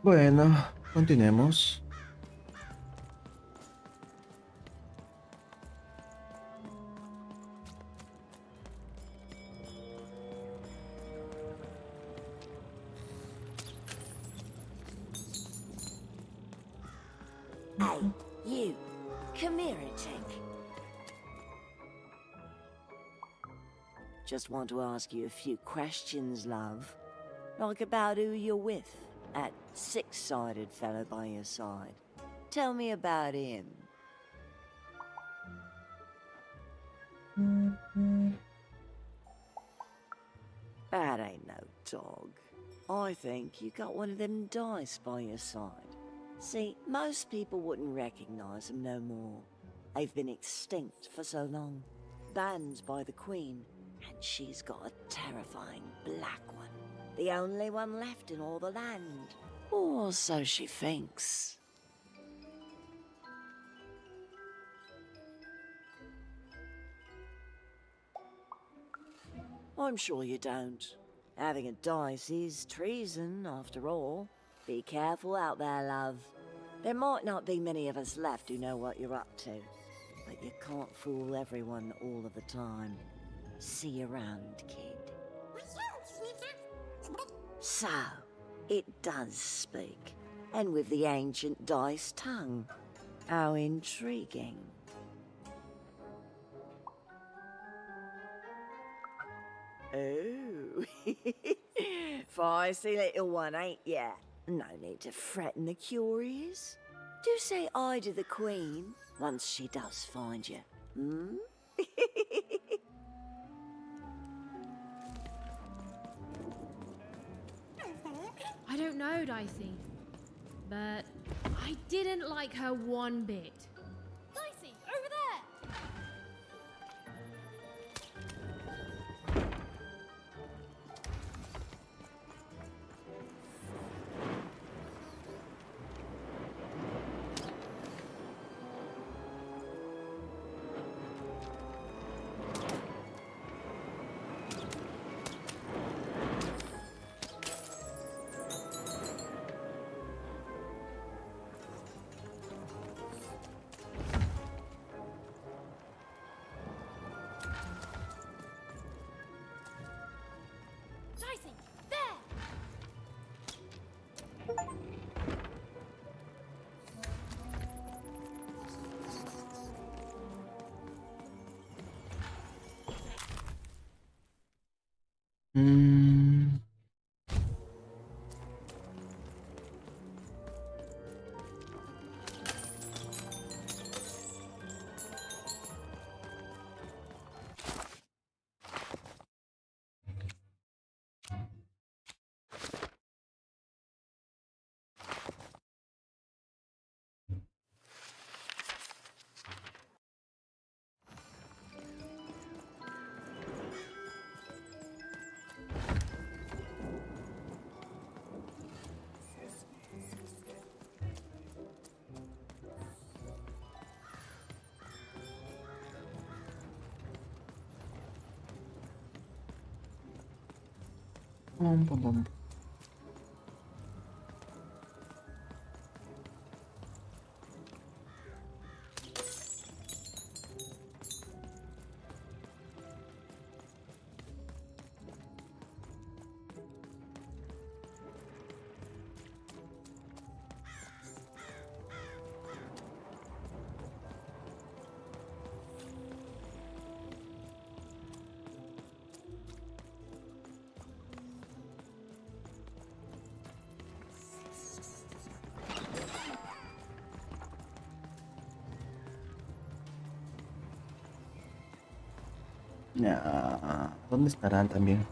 Bueno, continuemos. Hey, you. Come here a tick. Just want to ask you a few questions, love. Like about who you're with. That six-sided fellow by your side. Tell me about him. That ain't no dog. I think you got one of them dice by your side. See, most people wouldn't recognize them no more. They've been extinct for so long. Banned by the Queen, and she's got a terrifying black one. The only one left in all the land. Or so she thinks. I'm sure you don't. Having a dice is treason, after all. Be careful out there, love. There might not be many of us left who know what you're up to. But you can't fool everyone all of the time. See you around, kid. So, it does speak. And with the ancient dice tongue. How intriguing. Oh, feisty little one, ain't ya? No need to threaten the curious. Do say I to the Queen once she does find you, hmm? I don't know, Dicey, but I didn't like her one bit. Dicey, over there! Dicey, there! Mm, Bum, bum, bum. Ya, ¿dónde estarán también?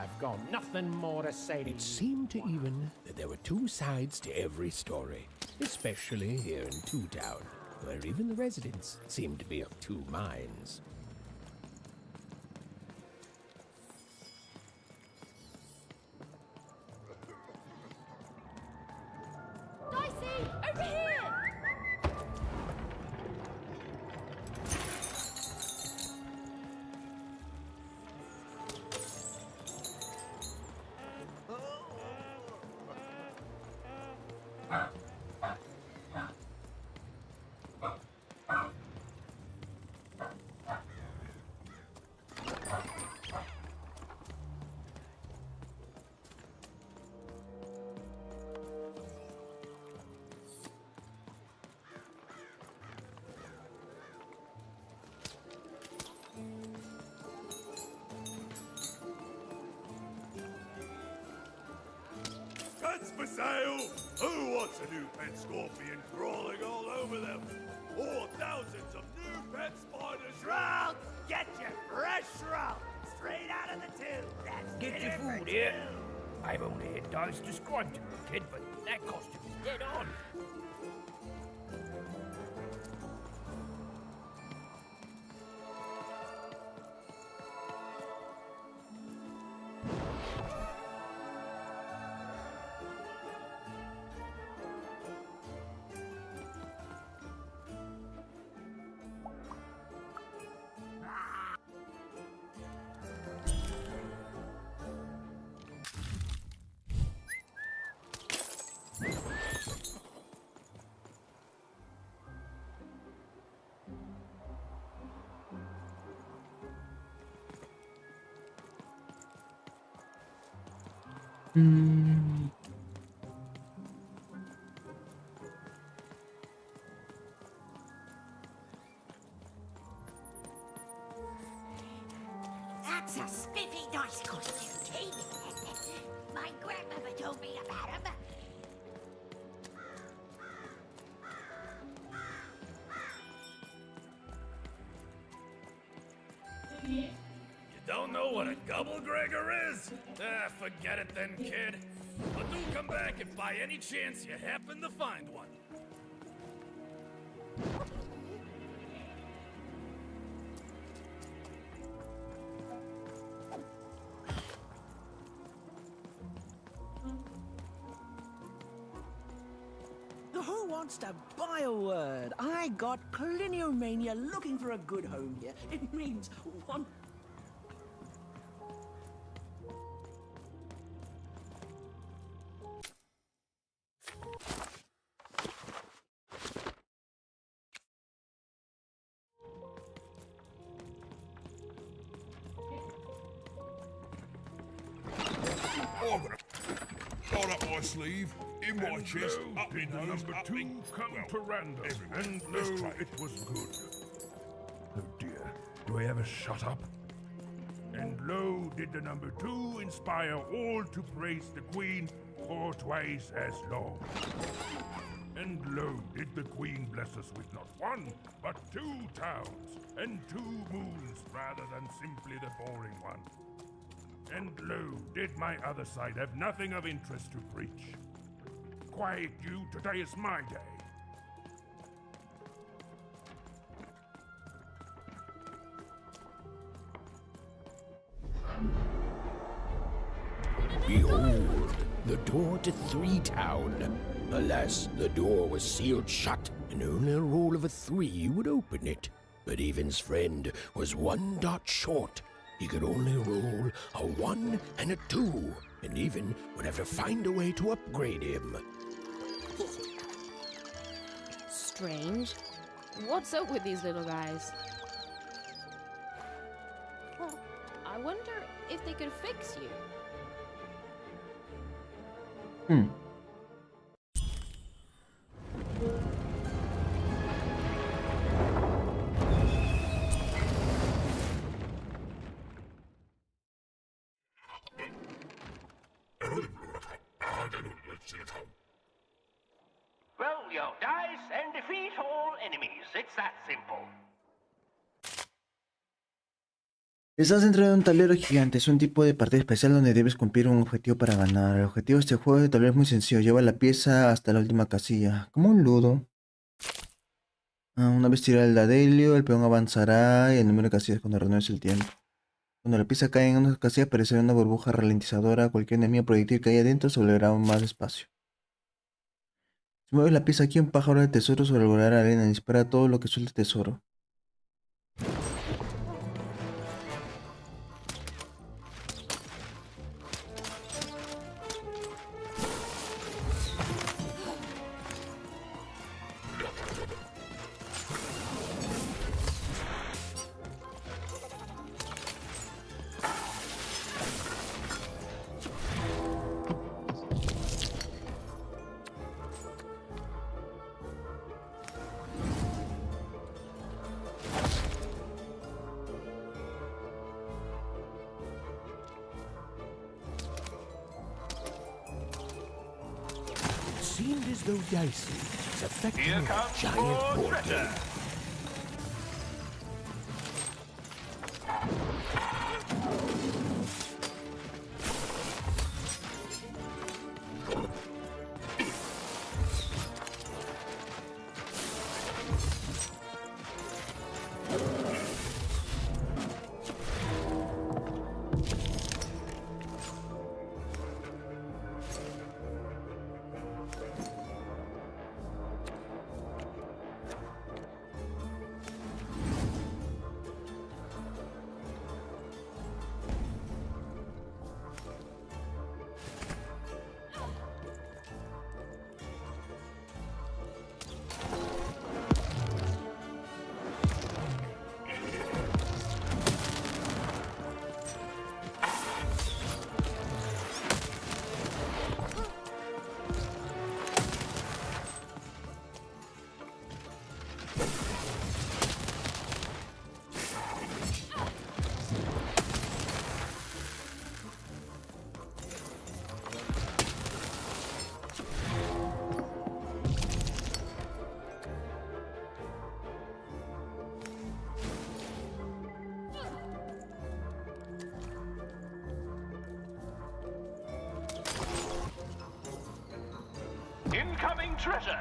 I've got nothing more to say to you. It seemed to even that there were two sides to every story, especially here in Two Town, where even the residents seemed to be of two minds. sale? Who wants a new pet scorpion crawling all over them? Or thousands of new pet spiders? Shrug! Get your fresh shrug! Straight out of the tube! That's Get your dinner for food here. two. I've only had dice described to me, kid, but that costume is dead on. That's a spiffy nice costume, kid. My grandmother told me about him. You don't know what a gobblegregger is? Ah, forget it then, kid. But do come back if by any chance you happen to find one. Who wants to buy a word? I got Cliniomania looking for a good home here. It means one. Hold up my sleeve, in my chest, up Did in the nose, number up two in... come well, to random? everywhere. And Let's lo, try it. it was good. Oh dear, do I ever shut up? And lo, did the number two inspire all to praise the queen for twice as long? And lo, did the queen bless us with not one, but 2 towns, and 2 moons rather than simply the boring one? And lo, did my other side have nothing of interest to preach? Quiet you, today is my day. Behold, the door to 3 Town. Alas, the door was sealed shut, and only a roll of a 3 would open it. But Evan's friend was 1 dot short. He could only roll a 1 and a 2, and Evan would have to find a way to upgrade him. Strange. What's up with these little guys? Well, I wonder if they could fix you. Roll your dice and defeat all enemies. It's that simple. Estás dentro de un tablero gigante, es un tipo de partida especial donde debes cumplir un objetivo para ganar. El objetivo de este juego de tablero es muy sencillo, lleva la pieza hasta la última casilla, como un ludo. Una vez tirado el dadelio, el peón avanzará y el número de casillas cuando renueves el tiempo. Cuando la pieza cae en una casilla aparecerá una burbuja ralentizadora, cualquier enemigo proyectil que haya dentro se volverá aún más despacio. Si mueves la pieza aquí, un pájaro de tesoro sobrevolará la arena y dispara todo lo que suelte tesoro. as though Dicey is affecting a giant portal. Incoming treasure!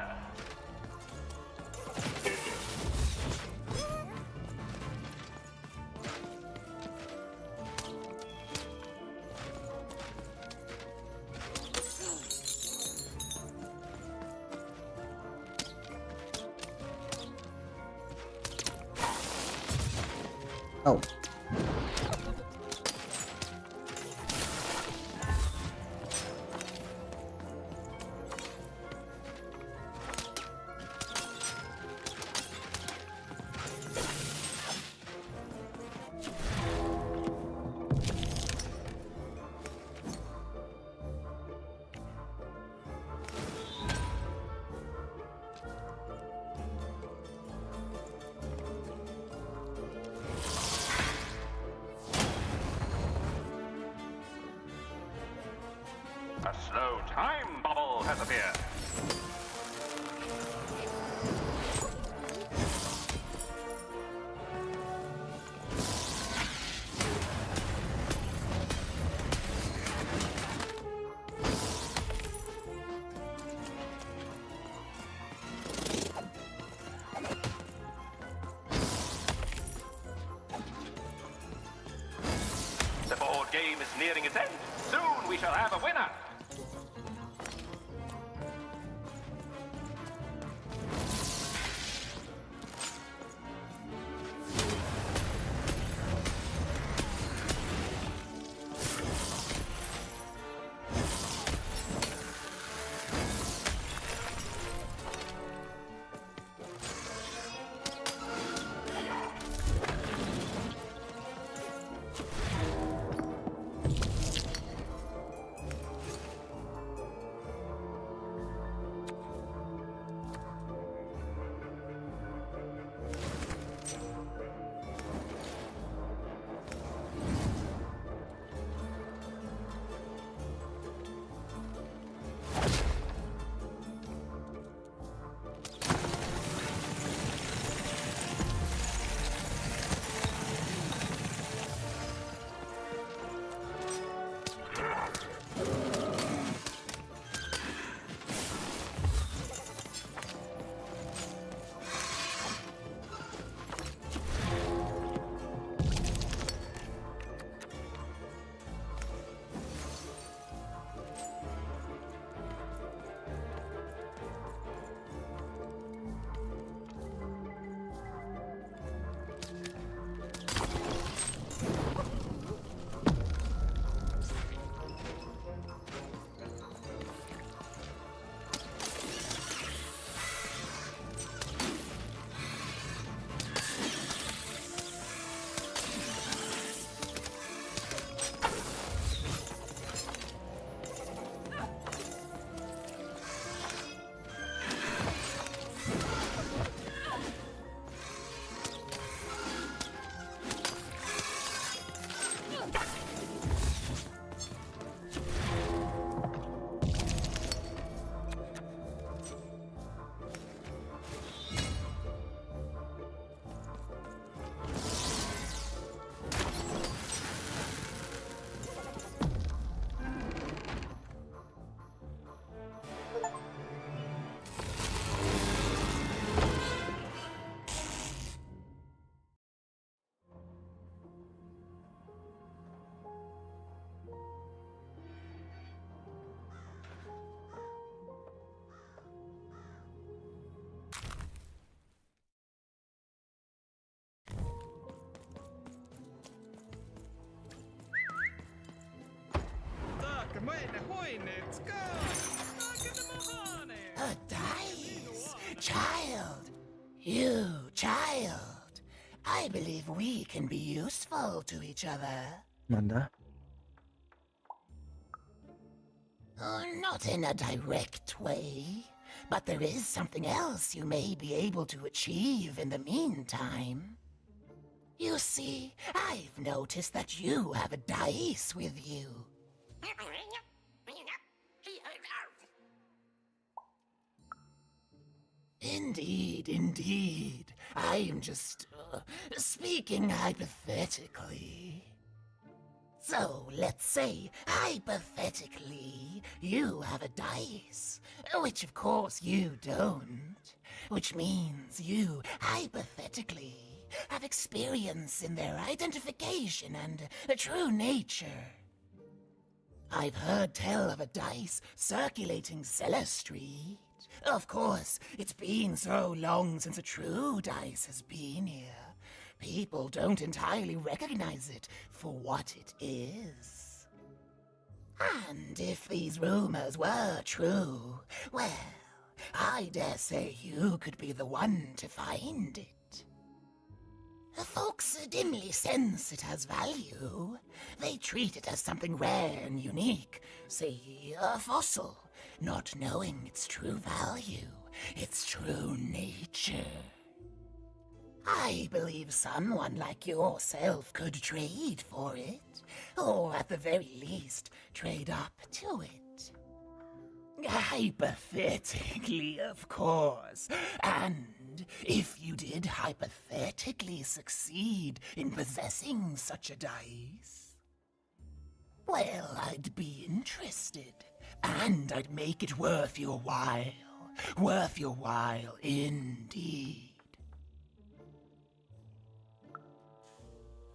Oh. A slow time bubble has appeared. The board game is nearing its end. Soon we shall have a winner. You, child. I believe we can be useful to each other. Manda. Not in a direct way, but there is something else you may be able to achieve in the meantime. You see, I've noticed that you have a dice with you. Indeed, indeed. I am just speaking hypothetically. So, let's say, hypothetically, you have a dice, which of course you don't, which means you, hypothetically, have experience in their identification and true nature. I've heard tell of a dice circulating Cellar Street. Of course, it's been so long since a true dice has been here. People don't entirely recognize it for what it is. And if these rumors were true, well, I dare say you could be the one to find it. Folks dimly sense it has value. They treat it as something rare and unique, say a fossil, not knowing its true value, its true nature. I believe someone like yourself could trade for it, or at the very least, trade up to it. Hypothetically, of course, and if you did hypothetically succeed in possessing such a dice, well, I'd be interested, and I'd make it worth your while indeed.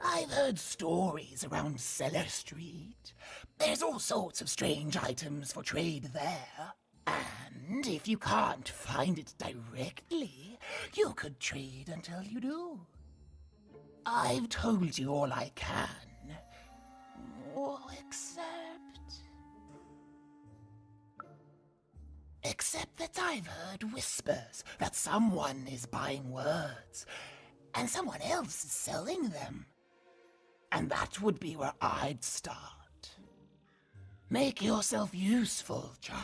I've heard stories around Cellar Street. There's all sorts of strange items for trade there. And if you can't find it directly, you could trade until you do. I've told you all I can. Except that I've heard whispers that someone is buying words, and someone else is selling them. And that would be where I'd start. Make yourself useful, child.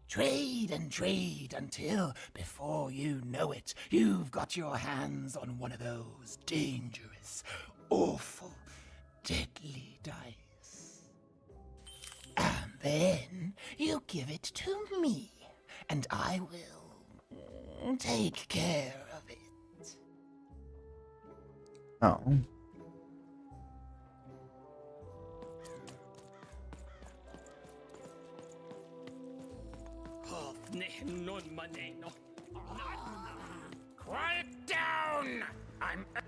Trade and trade until, before you know it, you've got your hands on one of those dangerous, awful, deadly dice. And then you give it to me, and I will take care of it. Oh. Quiet down!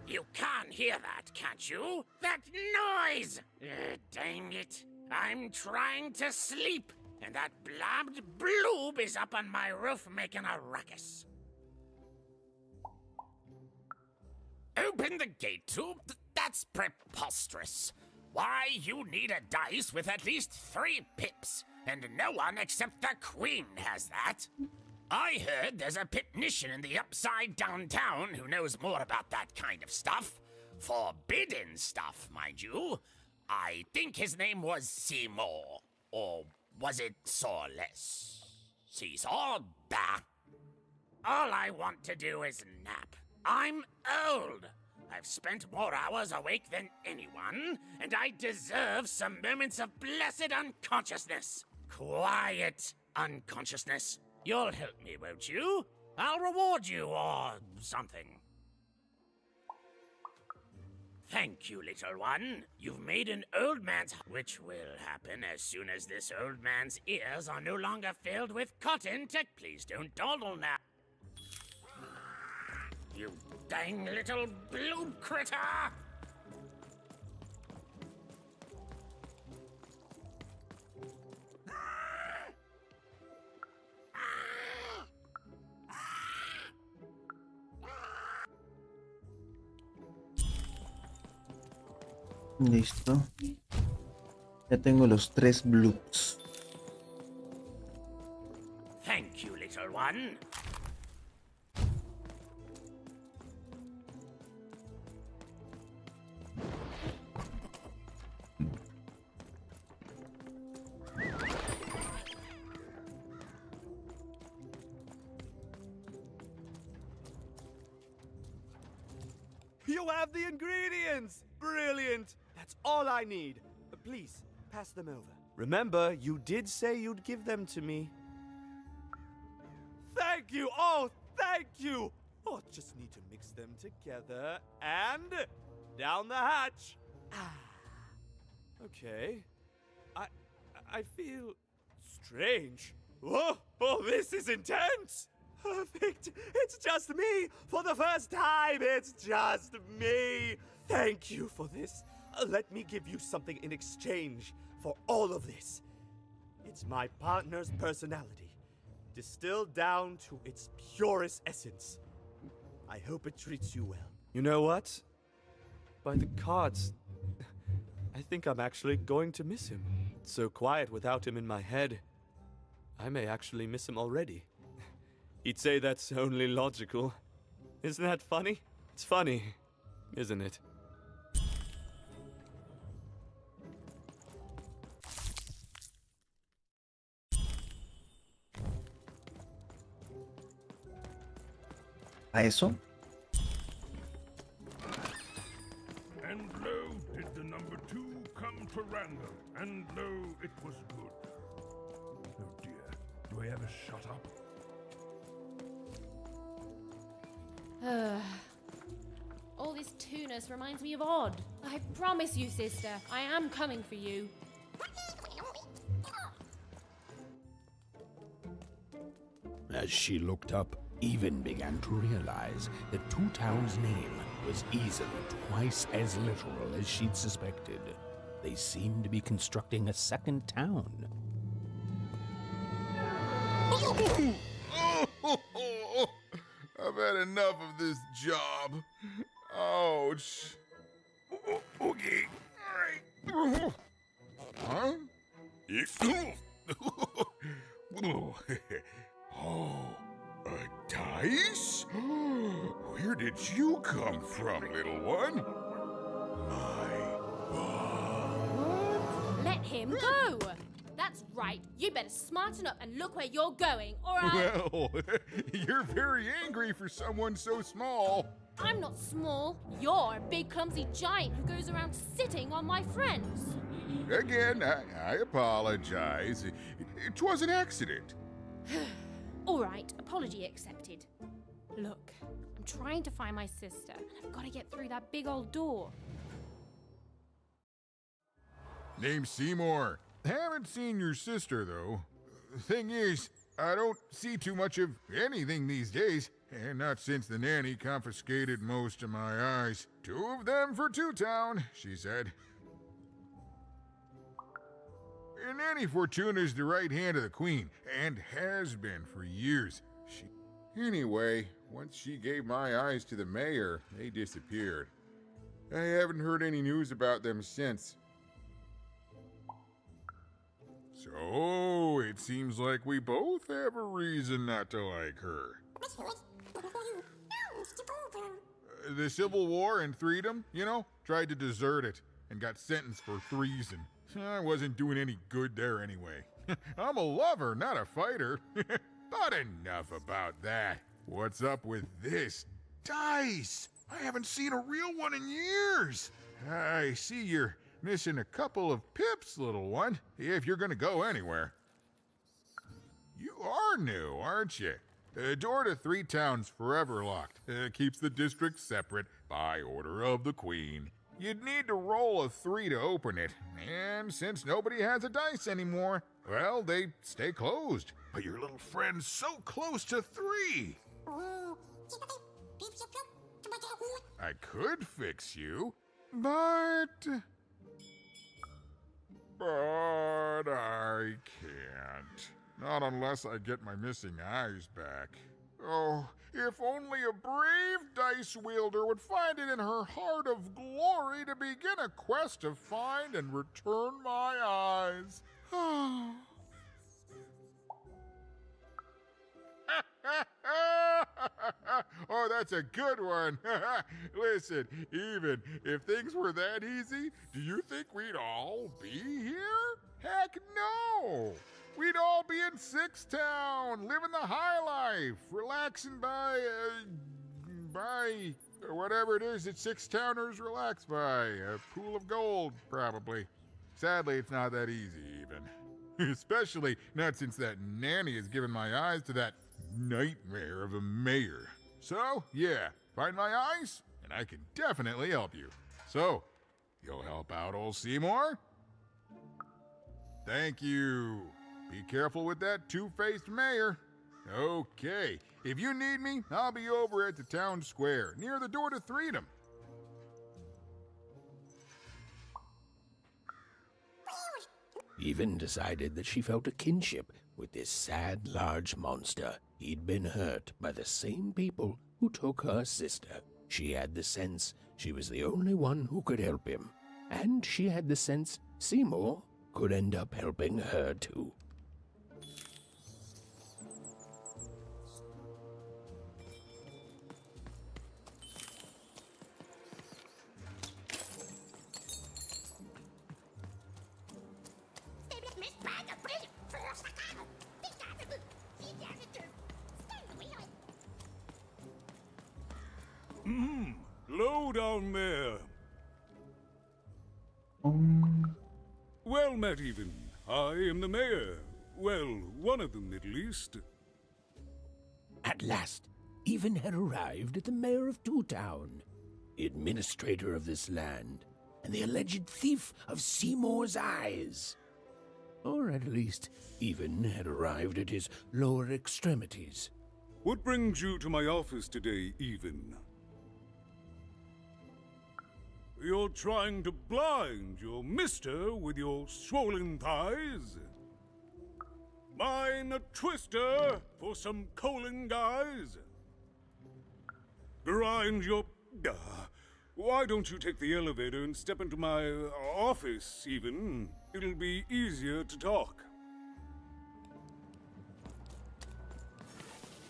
You can't hear that, can't you? That noise! Dang it. I'm trying to sleep, and that blabbed bloob is up on my roof making a ruckus. Open the gate tube? That's preposterous. Why, you need a dice with at least 3 pips, and no one except the Queen has that. I heard there's a pipnician in the upside down town who knows more about that kind of stuff. Forbidden stuff, mind you. I think his name was Seymour. Or was it Sawless? Seesaw? Bah. All I want to do is nap. I'm old. I've spent more hours awake than anyone, and I deserve some moments of blessed unconsciousness. Quiet unconsciousness. You'll help me, won't you? I'll reward you or something. Thank you, little one. You've made an old man's... Which will happen as soon as this old man's ears are no longer filled with cotton. Please don't dawdle now. You dang little blue critter! Listo. Ya tengo los 3 bloops. Thank you, little one. You have the ingredients! Brilliant! That's all I need. Please, pass them over. Remember, you did say you'd give them to me. Thank you! Oh, thank you! Oh, just need to mix them together and down the hatch. Okay. I feel strange. Whoa! Oh, this is intense! Perfect! It's just me! For the first time, it's just me! Thank you for this. Let me give you something in exchange for all of this. It's my partner's personality, distilled down to its purest essence. I hope it treats you well. You know what? By the cards, I think I'm actually going to miss him. It's so quiet without him in my head. I may actually miss him already. He'd say that's only logical. Isn't that funny? It's funny, isn't it? ¿A eso? And lo, did the number 2 come to random, and lo, it was good. Oh dear, do I ever shut up? All this tunus reminds me of Odd. I promise you, sister, I am coming for you. As she looked up, Even began to realize that Two Town's name was easily twice as literal as she'd suspected. They seemed to be constructing a second town. I've had enough of this job. Ouch. Okay. All right. Huh? Oh, a dice? Where did you come from, little one? My God. Let him go! That's right. You better smarten up and look where you're going, or I'll... Well, you're very angry for someone so small. I'm not small. You're a big, clumsy giant who goes around sitting on my friends. Again, I apologize. It was an accident. All right, apology accepted. Look, I'm trying to find my sister, and I've got to get through that big old door. Name's Seymour. Haven't seen your sister, though. Thing is, I don't see too much of anything these days, and not since the nanny confiscated most of my eyes. 2 of them for Two Town, she said. And Nanny Fortuna's the right hand of the Queen, and has been for years. Anyway, once she gave my eyes to the mayor, they disappeared. I haven't heard any news about them since. So, it seems like we both have a reason not to like her. The Civil War and Freedom, you know, tried to desert it and got sentenced for treason. I wasn't doing any good there anyway. I'm a lover, not a fighter. But enough about that. What's up with this? Dice! I haven't seen a real one in years. I see you're missing a couple of pips, little one, if you're gonna go anywhere. You are new, aren't you? Door to Three Towns forever locked. Keeps the district separate by order of the Queen. You'd need to roll a 3 to open it, and since nobody has a dice anymore, well, they stay closed. But your little friend's so close to 3. I could fix you, but I can't. Not unless I get my missing eyes back. Oh, if only a brave dice wielder would find it in her heart of glory to begin a quest to find and return my eyes. Oh, that's a good one. Listen, even if things were that easy, do you think we'd all be here? Heck no! We'd all be in Six Town, living the high life, relaxing by Or whatever it is that 6 towners relax by. A pool of gold, probably. Sadly, it's not that easy, even. Especially not since that nanny has given my eyes to that nightmare of a mayor. So, yeah, find my eyes, and I can definitely help you. So, you'll help out old Seymour? Thank you. Be careful with that two-faced mayor. Okay, if you need me, I'll be over at the town square, near the door to Freedom. Even decided that she felt a kinship with this sad, large monster. He'd been hurt by the same people who took her sister. She had the sense she was the only one who could help him. And she had the sense Seymour could end up helping her too. Low down there. Well met, even. I am the mayor. Well, one of them, at least. At last, Even had arrived at the mayor of Two Town, the administrator of this land, and the alleged thief of Seymour's eyes. Or at least, Even had arrived at his lower extremities. What brings you to my office today, Even? You're trying to blind your mister with your swollen thighs? Mine a twister for some colon guys? Grind your... why don't you take the elevator and step into my office, Even? It'll be easier to talk.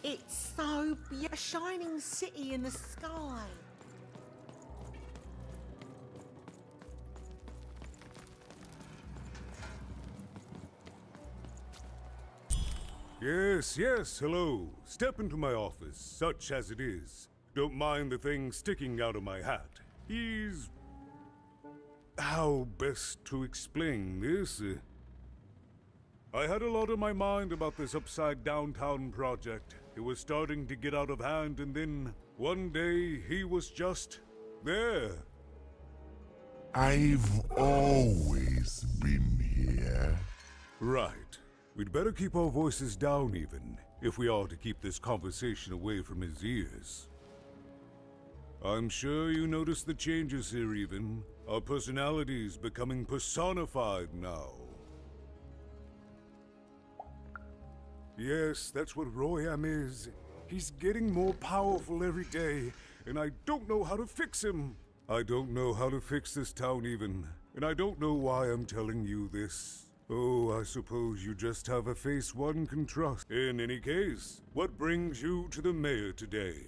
It's so be a shining city in the sky. Yes, yes, hello. Step into my office, such as it is. Don't mind the thing sticking out of my hat. He's... how best to explain this? I had a lot on my mind about this upside downtown project. It was starting to get out of hand, and then one day he was just there. I've always been here. Right. We'd better keep our voices down, Even, if we are to keep this conversation away from his ears. I'm sure you noticed the changes here, Even. Our personalities becoming personified now. Yes, that's what Royam is. He's getting more powerful every day, and I don't know how to fix him. I don't know how to fix this town, Even, and I don't know why I'm telling you this. Oh, I suppose you just have a face one can trust. In any case, what brings you to the mayor today?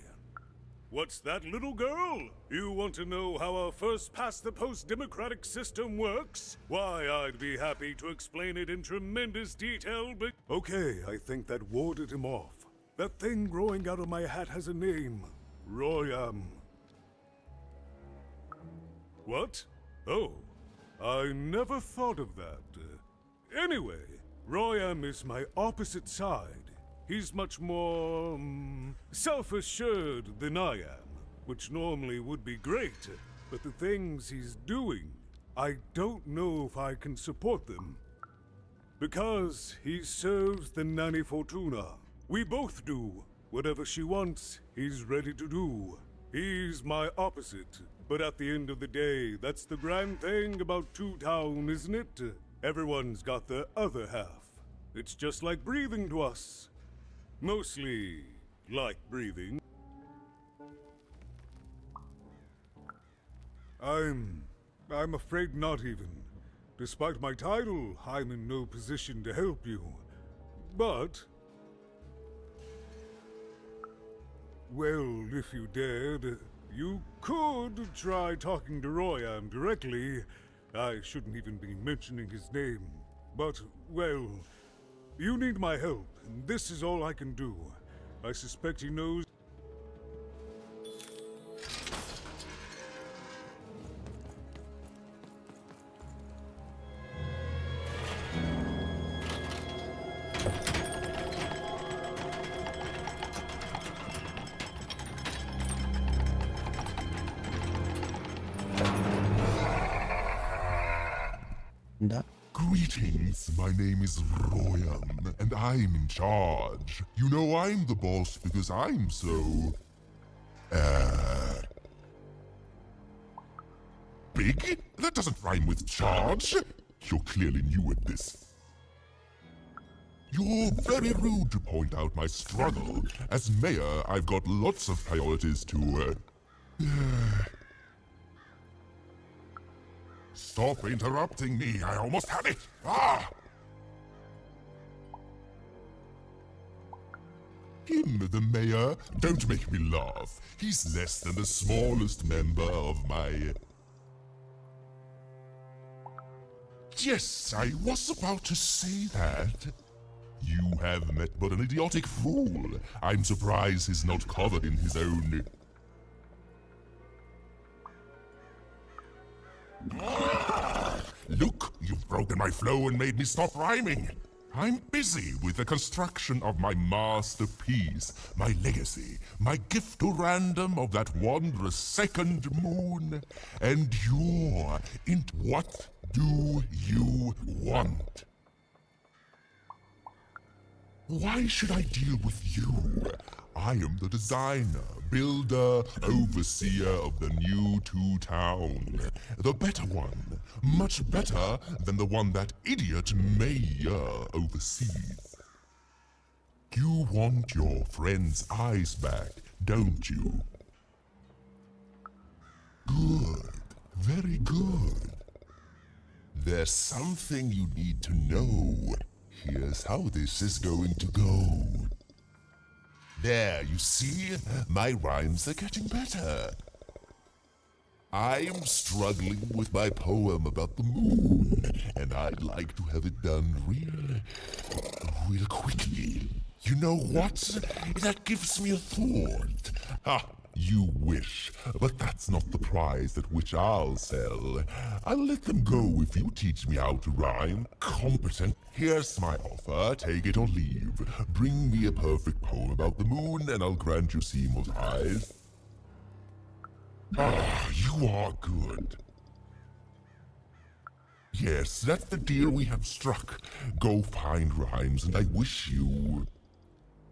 What's that, little girl? You want to know how our first-past-the-post democratic system works? Why, I'd be happy to explain it in tremendous detail, but... Okay, I think that warded him off. That thing growing out of my hat has a name. Royam. What? Oh, I never thought of that. Anyway, Royam is my opposite side. He's much more, self-assured than I am, which normally would be great, but the things he's doing, I don't know if I can support them. Because he serves the Nanny Fortuna. We both do. Whatever she wants, he's ready to do. He's my opposite, but at the end of the day, that's the grand thing about Two Town, isn't it? Everyone's got their other half. It's just like breathing to us. Mostly like breathing. I'm afraid not, Even. Despite my title, I'm in no position to help you. But... well, if you dared, you could try talking to Royam directly. I shouldn't even be mentioning his name. But, well, you need my help, and this is all I can do. I suspect he knows... Da. Greetings, my name is Royam, and I'm in charge. You know I'm the boss because I'm so... big? That doesn't rhyme with charge. You're clearly new at this. You're very rude to point out my struggle. As mayor, I've got lots of priorities to, Stop interrupting me, I almost had it! Ah! Him, the mayor? Don't make me laugh. He's less than the smallest member of my... Yes, I was about to say that. You have met but an idiotic fool. I'm surprised he's not covered in his own... Look, you've broken my flow and made me stop rhyming. I'm busy with the construction of my masterpiece, my legacy, my gift to random of that wondrous second moon. And you're in... What do you want? Why should I deal with you? I am the designer, builder, overseer of the new town. The better one. Much better than the one that idiot mayor oversees. You want your friend's eyes back, don't you? Good. Very good. There's something you need to know. Here's how this is going to go. There, you see? My rhymes are getting better. I'm struggling with my poem about the moon, and I'd like to have it done real quickly. You know what? That gives me a thought. Ha! You wish, but that's not the prize at which I'll sell. I'll let them go if you teach me how to rhyme. Competent. Here's my offer, take it or leave. Bring me a perfect poem about the moon and I'll grant you Seymour's eyes. Ah, you are good. Yes, that's the deal we have struck. Go find rhymes and I wish you...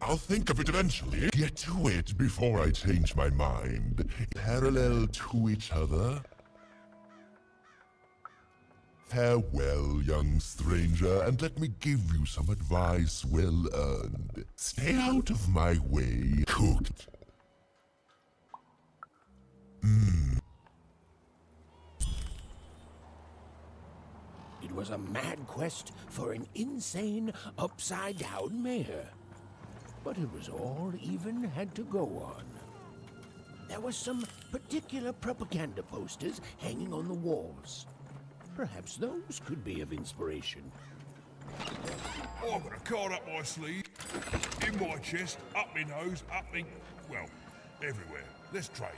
I'll think of it eventually. Get to it before I change my mind. Parallel to each other. Farewell, young stranger, and let me give you some advice well earned. Stay out of my way. Cooked. It was a mad quest for an insane, upside-down mayor. But it was all even had to go on. There were some particular propaganda posters hanging on the walls. Perhaps those could be of inspiration. I've got a card up my sleeve, in my chest, up my nose, up me... well, everywhere. Let's trade.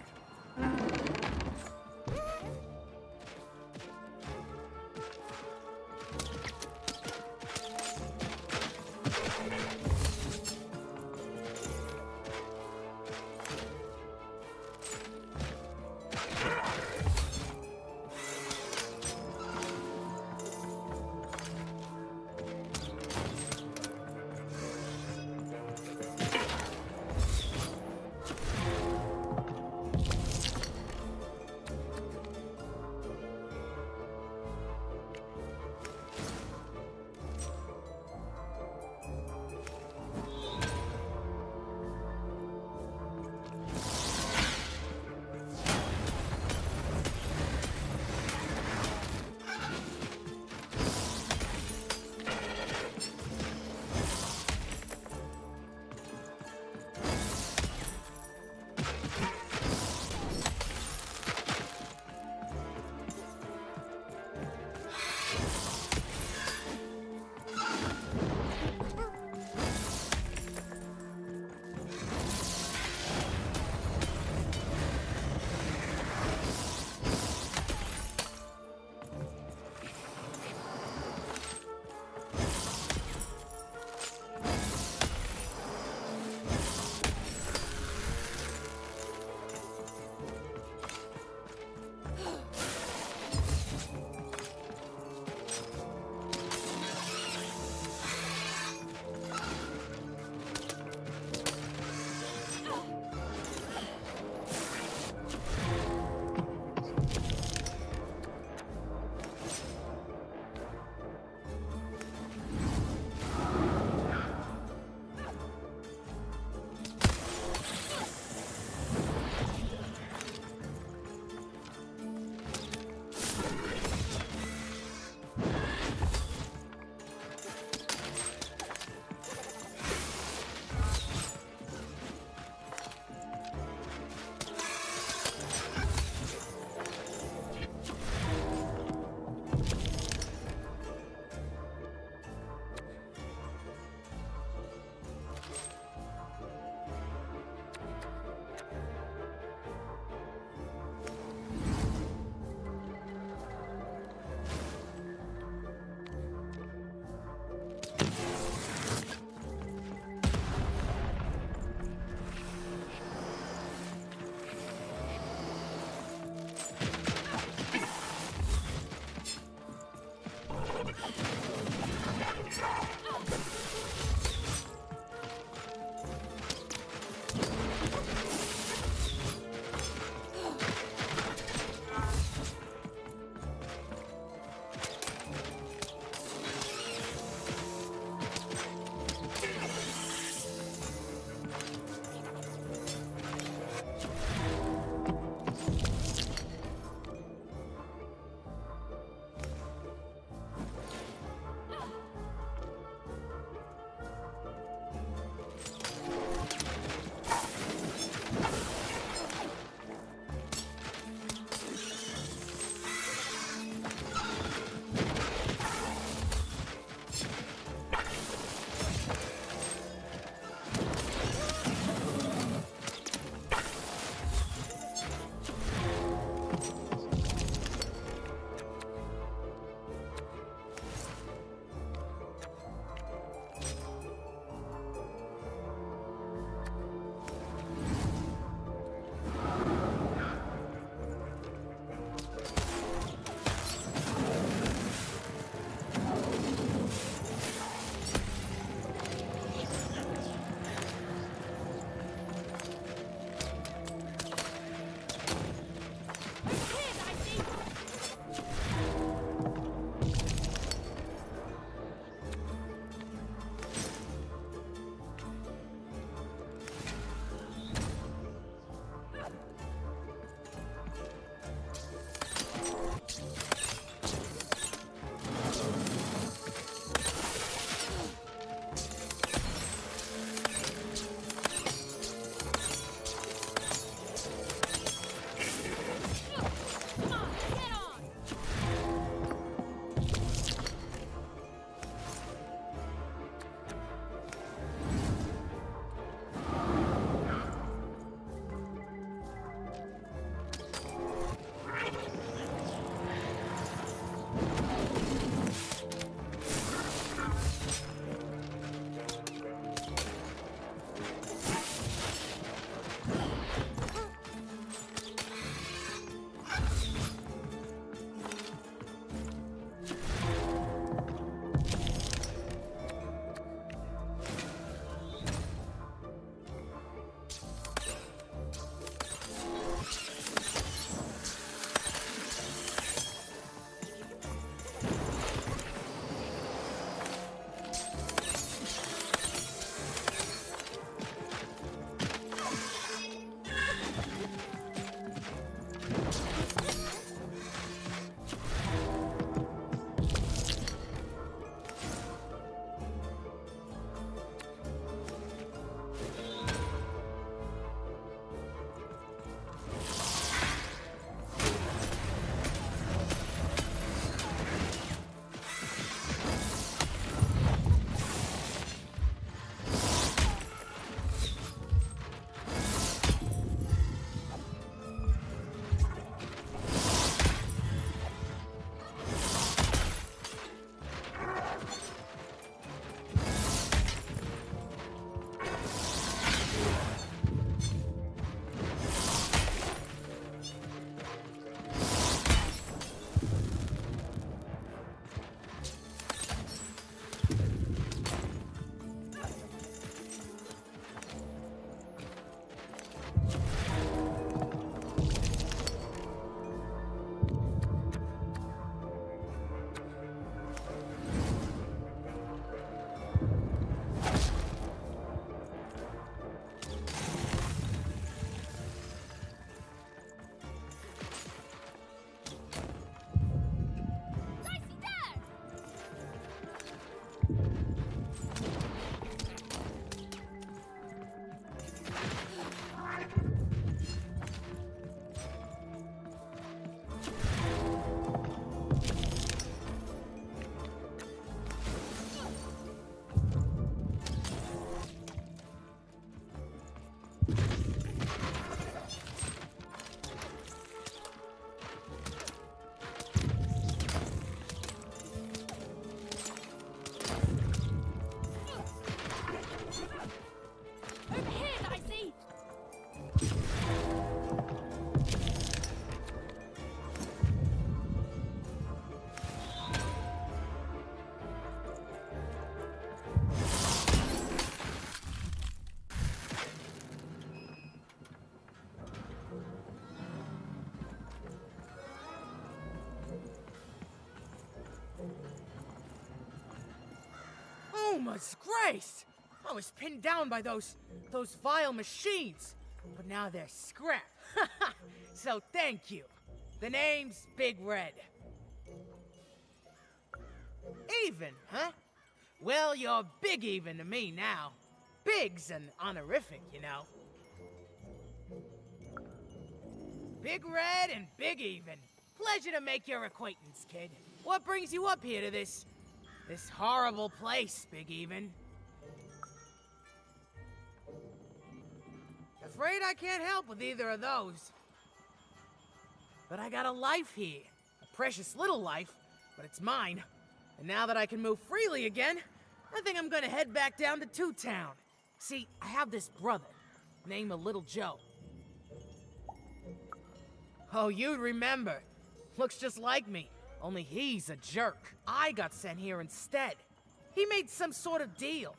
Oh, my grace! I was pinned down by those vile machines, but now they're scrap. So thank you. The name's Big Red. Even, huh? Well, you're Big Even to me now. Big's an honorific, you know. Big Red and Big Even. Pleasure to make your acquaintance, kid. What brings you up here to this horrible place, Big Even? Afraid I can't help with either of those. But I got a life here. A precious little life, but it's mine. And now that I can move freely again, I think I'm gonna head back down to Two Town. See, I have this brother, named Little Joe. Oh, you'd remember. Looks just like me, only he's a jerk. I got sent here instead. He made some sort of deal.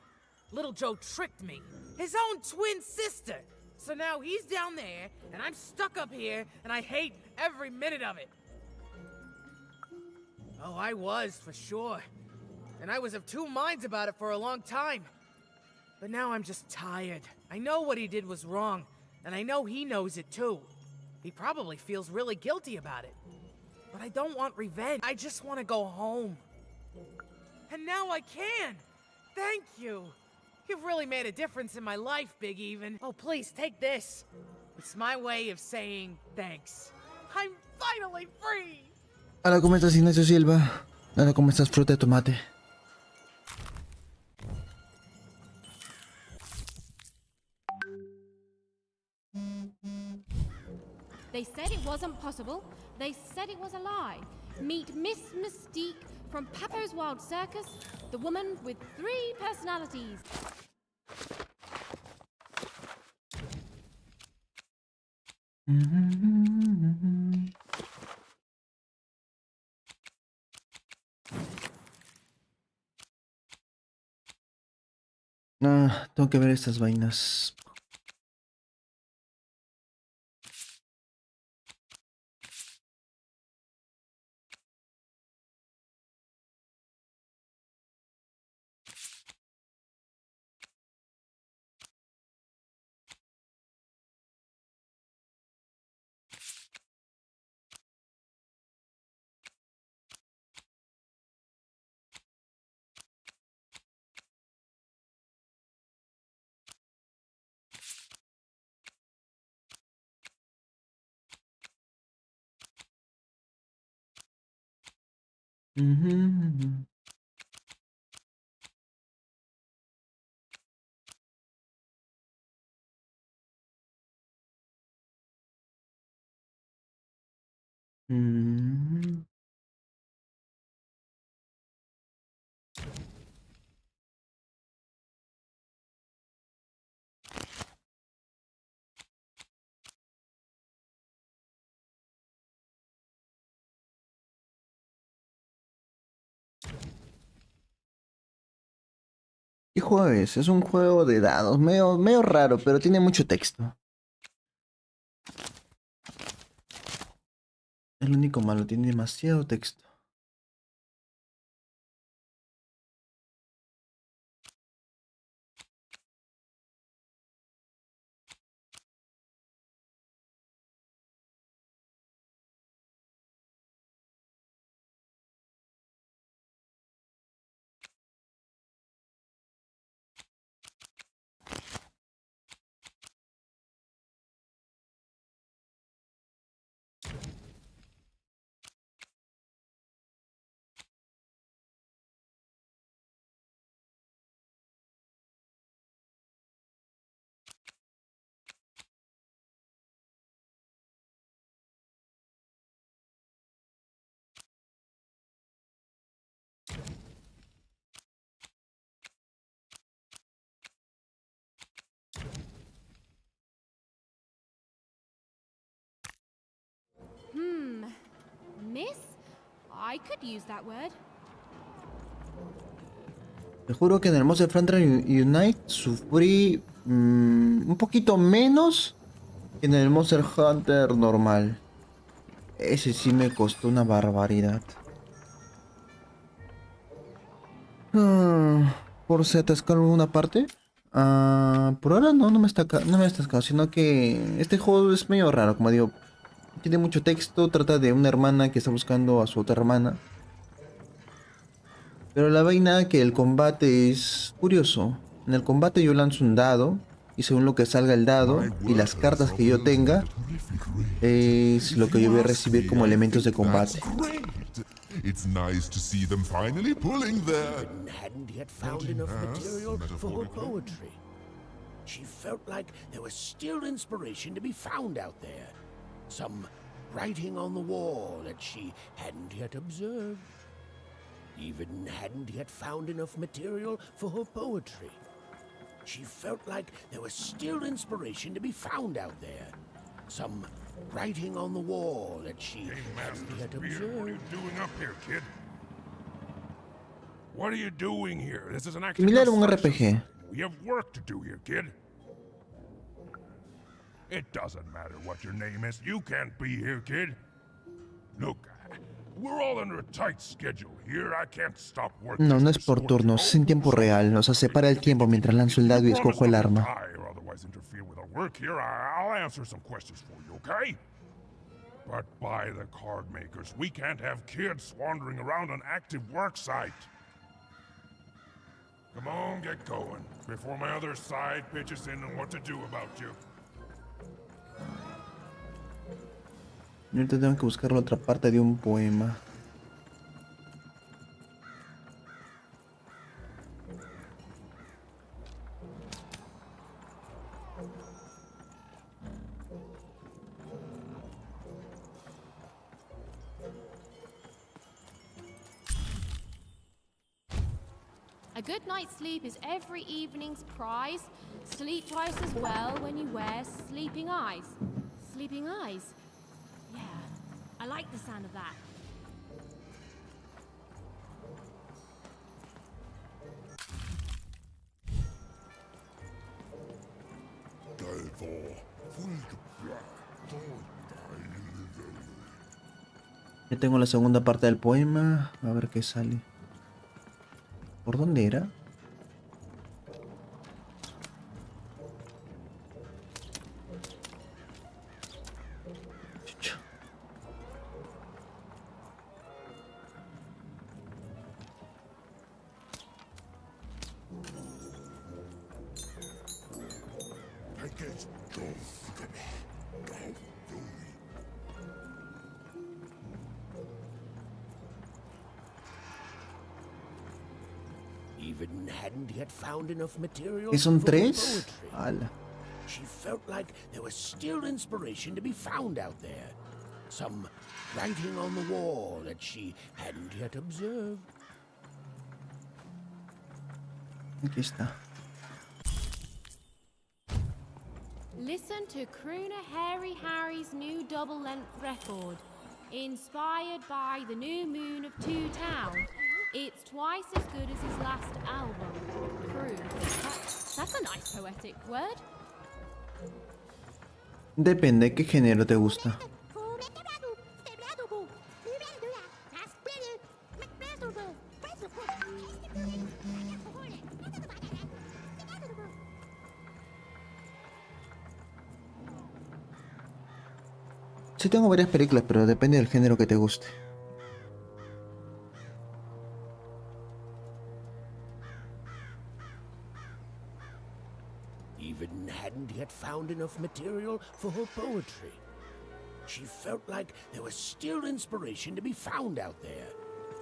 Little Joe tricked me, his own twin sister. So now he's down there, and I'm stuck up here, and I hate every minute of it. Oh, I was, for sure. And I was of two minds about it for a long time. But now I'm just tired. I know what he did was wrong, and I know he knows it too. He probably feels really guilty about it. But I don't want revenge. I just want to go home. And now I can! Thank you! You've really made a difference in my life, Big Even. Oh, please, take this. It's my way of saying thanks. I'm finally free! Hola, ¿cómo estás, Ignacio Silva? Hola, ¿cómo estás, fruta de tomate? They said it wasn't possible. They said it was a lie. Meet Miss Mystique from Papo's Wild Circus, the woman with 3 personalities. Ah, tengo que ver estas vainas. ¿Qué juego es? Es un juego de dados, medio raro, pero tiene mucho texto. Es lo único malo, tiene demasiado texto. Miss? I could use that word. Te juro que en el Monster Hunter Unite sufrí un poquito menos que en el Monster Hunter normal. Ese sí me costó una barbaridad. ¿Por si atascó alguna parte? Por ahora no me está atascado, sino que este juego es medio raro, como digo. Tiene mucho texto, trata de una hermana que está buscando a su otra hermana. Pero la vaina que el combate es curioso. En el combate yo lanzo un dado y según lo que salga el dado y las cartas que yo tenga es lo que yo voy a recibir como elementos de combate. It's nice to see them finally pulling their... Hadn't yet found enough material for her poetry. She felt like there was still inspiration to be found out there. Some writing on the wall that she hadn't yet observed. Even hadn't yet found enough material for her poetry. She felt like there was still inspiration to be found out there. Some writing on the wall that she hadn't yet observed. What are you doing up here, kid? What are you doing here? This is an Similar a un active RPG. We have work to do here, kid. It doesn't matter what your name is. You can't be here, kid. Look, we're all under a tight schedule here. I can't stop working. No, no es por turnos, es en tiempo real. O sea, separa el tiempo mientras lanzo el dado y escojo el arma. Or otherwise interfere with our work here. I'll answer some questions for you, okay? But by the card makers, we can't have kids wandering around an active work site. Come on, get going, before my other side pitches in on what to do about you. Y ahorita tengo que buscar la otra parte de un poema. A good night's sleep is every evening's prize. Sleep twice as well when you wear sleeping eyes. Sleeping eyes? Yeah, I like the sound of that. Ya tengo la segunda parte del poema. A ver qué sale. ¿Por dónde era? Chucha. Even hadn't yet found enough material. ¿Qué son for her tres? poetry. Ala. She felt like there was still inspiration to be found out there. Some writing on the wall that she hadn't yet observed. Aquí está. Listen to crooner Harry Harry's new double-length record. Inspired by the new moon of Two Town. It's twice as good as his last album. Croon. That's a nice poetic word. Depende, ¿qué género te gusta? Sí tengo varias películas, pero depende del género que te guste. Even hadn't yet found enough material for her poetry. She felt like there was still inspiration to be found out there.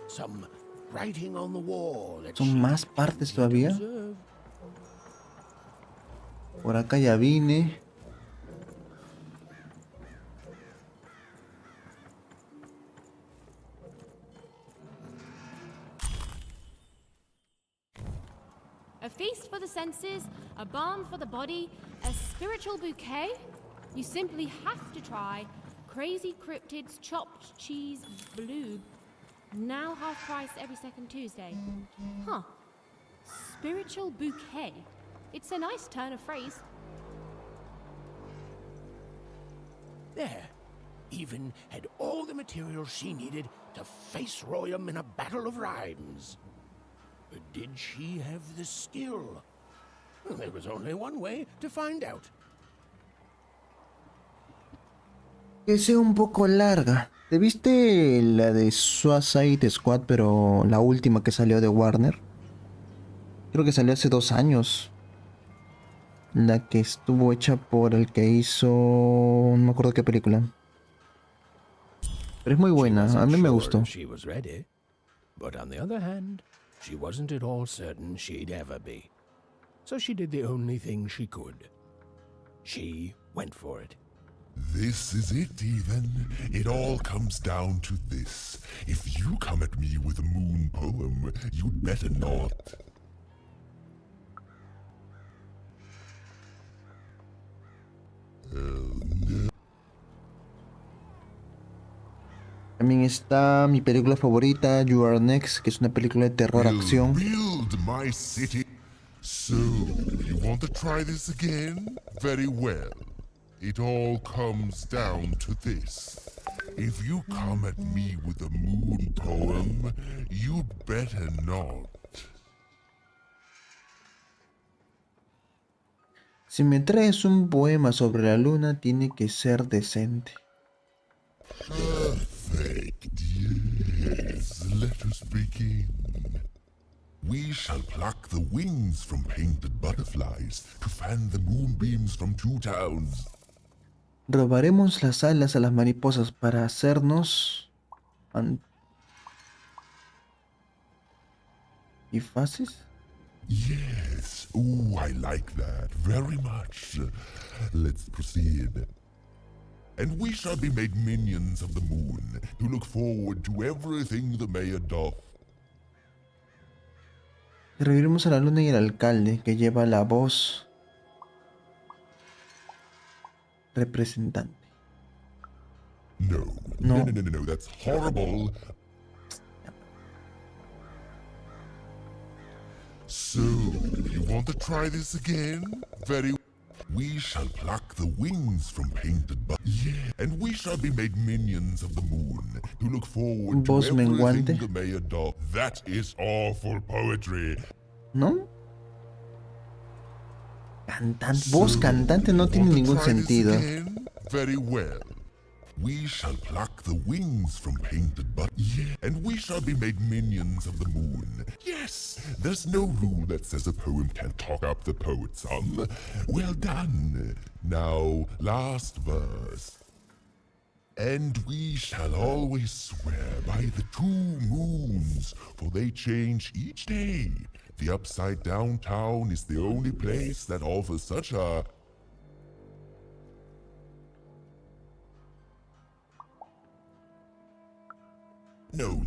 Some writing on the wall that ¿Son más partes todavía? Por acá ya vine. A feast for the senses, a balm for the body, a spiritual bouquet? You simply have to try Crazy Cryptid's chopped cheese bloob. Now half price every second Tuesday. Huh. Spiritual bouquet. It's a nice turn of phrase. There. Even had all the material she needed to face Royam in a battle of rhymes. But did she have the skill? Well, there was only one way to find out. Que sea un poco larga. ¿Te viste la de Suicide Squad, pero la última que salió de Warner? Creo que salió hace 2 años. La que estuvo hecha por el que hizo... no me acuerdo qué película. Pero es muy buena, a mí me gustó. She was ready, but on the other hand, she wasn't at all certain she'd ever be. So she did the only thing she could. She went for it. This is it, even. It all comes down to this. If you come at me with a moon poem, you'd better not. No. También está mi película favorita, You Are Next, que es una película de terror acción. Build my city. So, you want to try this again? Very well. It all comes down to this. If you come at me with a moon poem, you'd better not. Si me traes un poema sobre la luna, tiene que ser decente. Perfect, yes. Let us begin. We shall pluck the wings from painted butterflies to fan the moonbeams from two towns. Robaremos las alas a las mariposas para hacernos antifaces. Yes. Oh, I like that very much. Let's proceed. And we shall be made minions of the moon to look forward to everything the mayor doth. Reviviremos a la luna y al alcalde que lleva la voz representante. No, that's horrible. So, you want to try this again? Very. We shall pluck the wings from painted yeah, and we shall be made minions of the moon to look forward to everything the mayor doth. That is awful poetry. ¿No? Voz cantante no tiene ningún sentido. Very well. We shall pluck the wings from painted yeah, and we shall be made minions of the moon. Yes, there's no rule that says a poem can't talk up the poet's son. Well done. Now, last verse. And we shall always swear by the 2 moons, for they change each day. The upside down town is the only place that offers such a... No.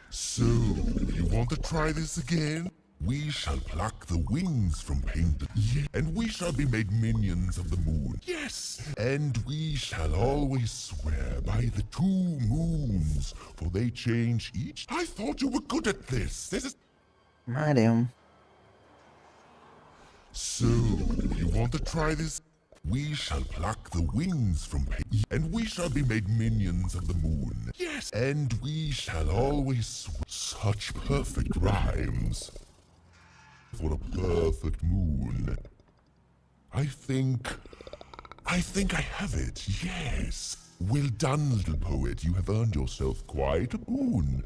So, you want to try this again? We shall pluck the wings from painted, yeah, and we shall be made minions of the moon. Yes, and we shall always swear by the 2 moons, for they change each. I thought you were good at this. This is Madam. So, you want to try this? We shall pluck the wings from painted, and we shall be made minions of the moon. Yes, and we shall always such perfect rhymes. For a perfect moon. I think I have it, yes. Well done, little poet. You have earned yourself quite a boon.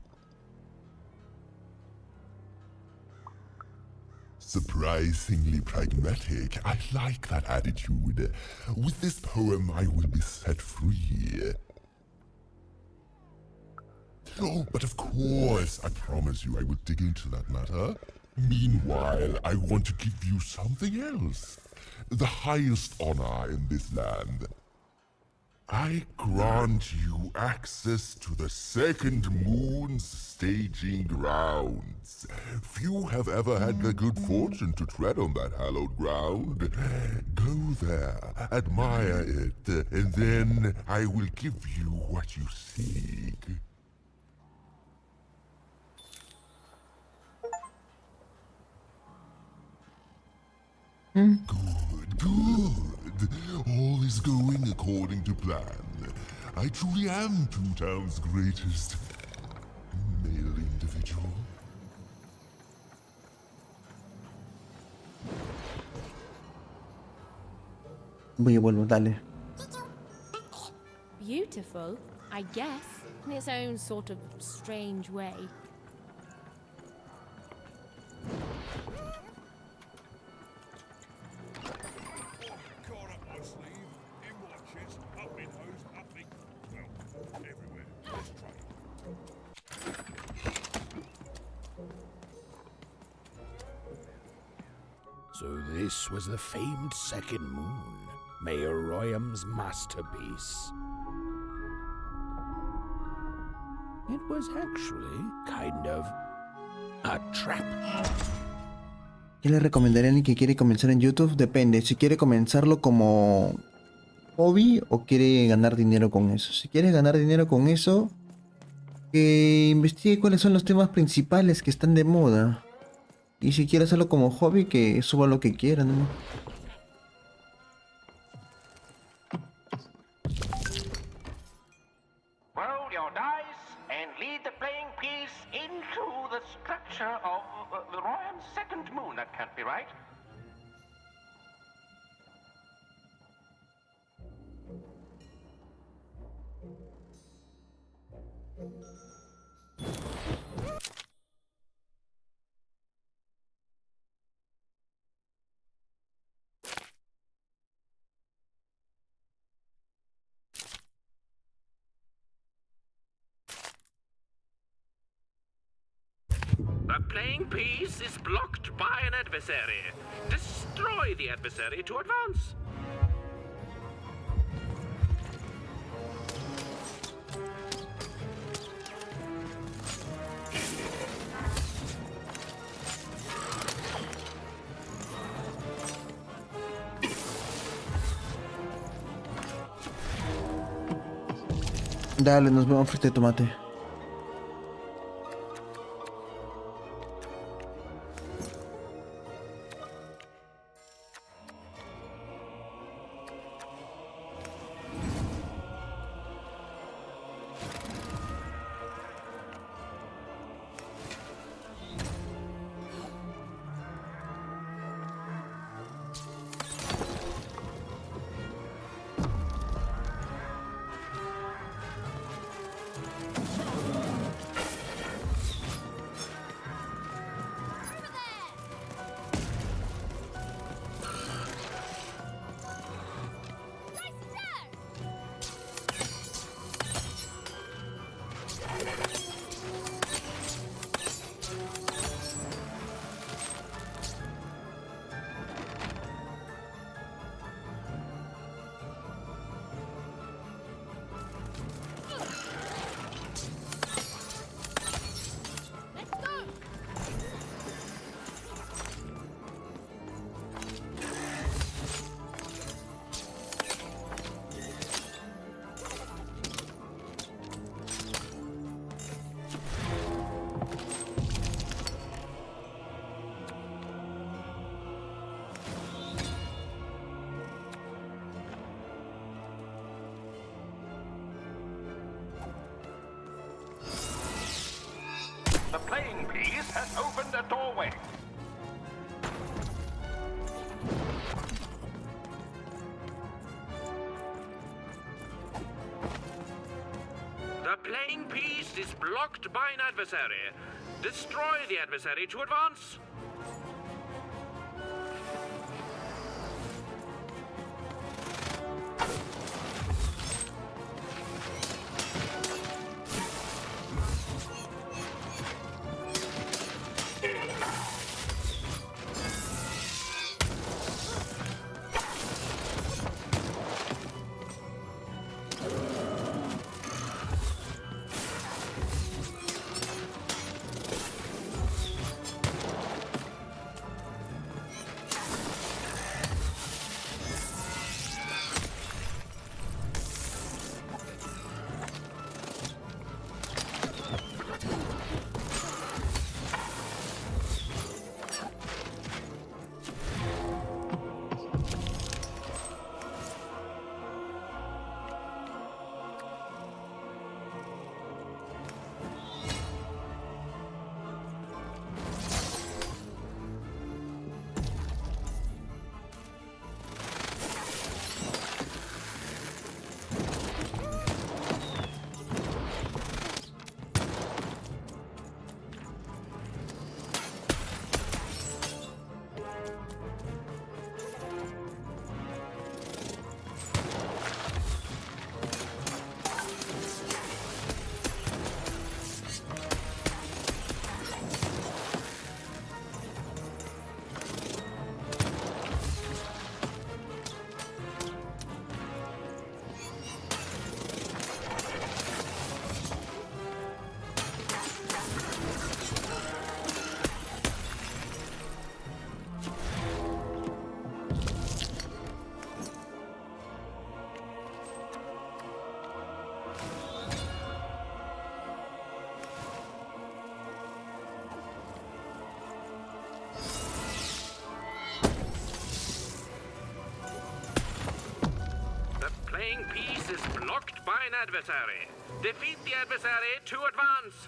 Surprisingly pragmatic. I like that attitude. With this poem, I will be set free. Oh, but of course, I promise you I will dig into that matter. Meanwhile, I want to give you something else. The highest honor in this land. I grant you access to the second moon's staging grounds. Few have ever had the good fortune to tread on that hallowed ground. Go there, admire it, and then I will give you what you seek. Good. All is going according to plan. I truly am Two Town's greatest male individual. Voy y vuelvo, dale. Beautiful, I guess, in its own sort of strange way. So this was the famed second moon, Mayor Royam's masterpiece. It was actually kind of a trap. ¿Qué le recomendaría a alguien que quiere comenzar en YouTube? Depende, si quiere comenzarlo como hobby o quiere ganar dinero con eso. Si quiere ganar dinero con eso, que investigue cuáles son los temas principales que están de moda. Y si quiere hacerlo como hobby, que suba lo que quiera, ¿no? Roll your dice and lead the playing piece into the structure of the Royam's second moon. That can't be right. A playing piece is blocked by an adversary. Destroy the adversary to advance. Dale, nos vemos frente de tomate. The playing piece has opened a doorway. The playing piece is blocked by an adversary. Destroy the adversary to advance. an adversary. Defeat the adversary to advance.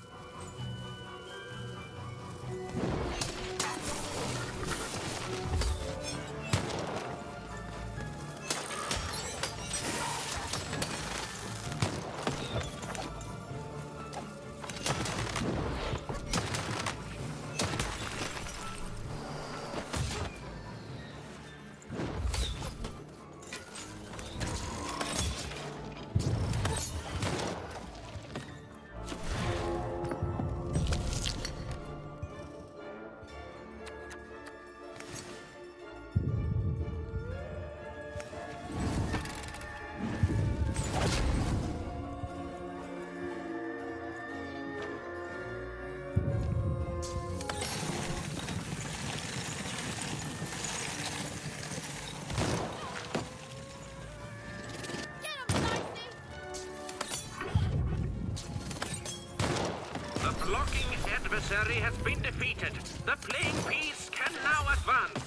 The blocking adversary has been defeated. The playing piece can now advance.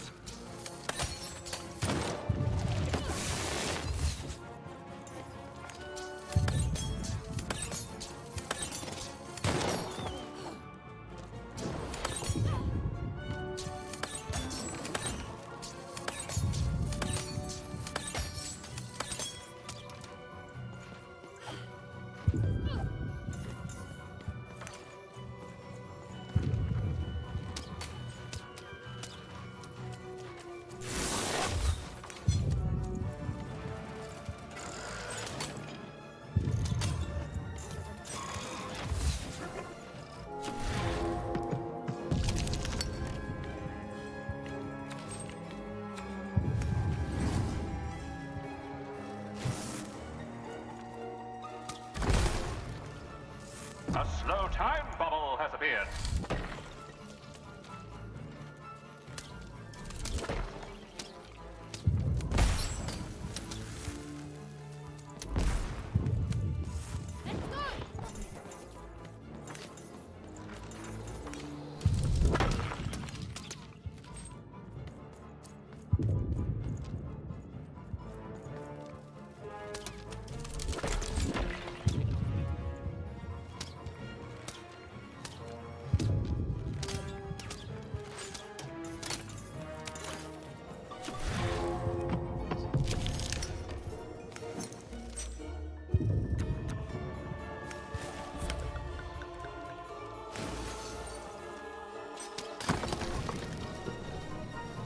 A slow time bubble has appeared.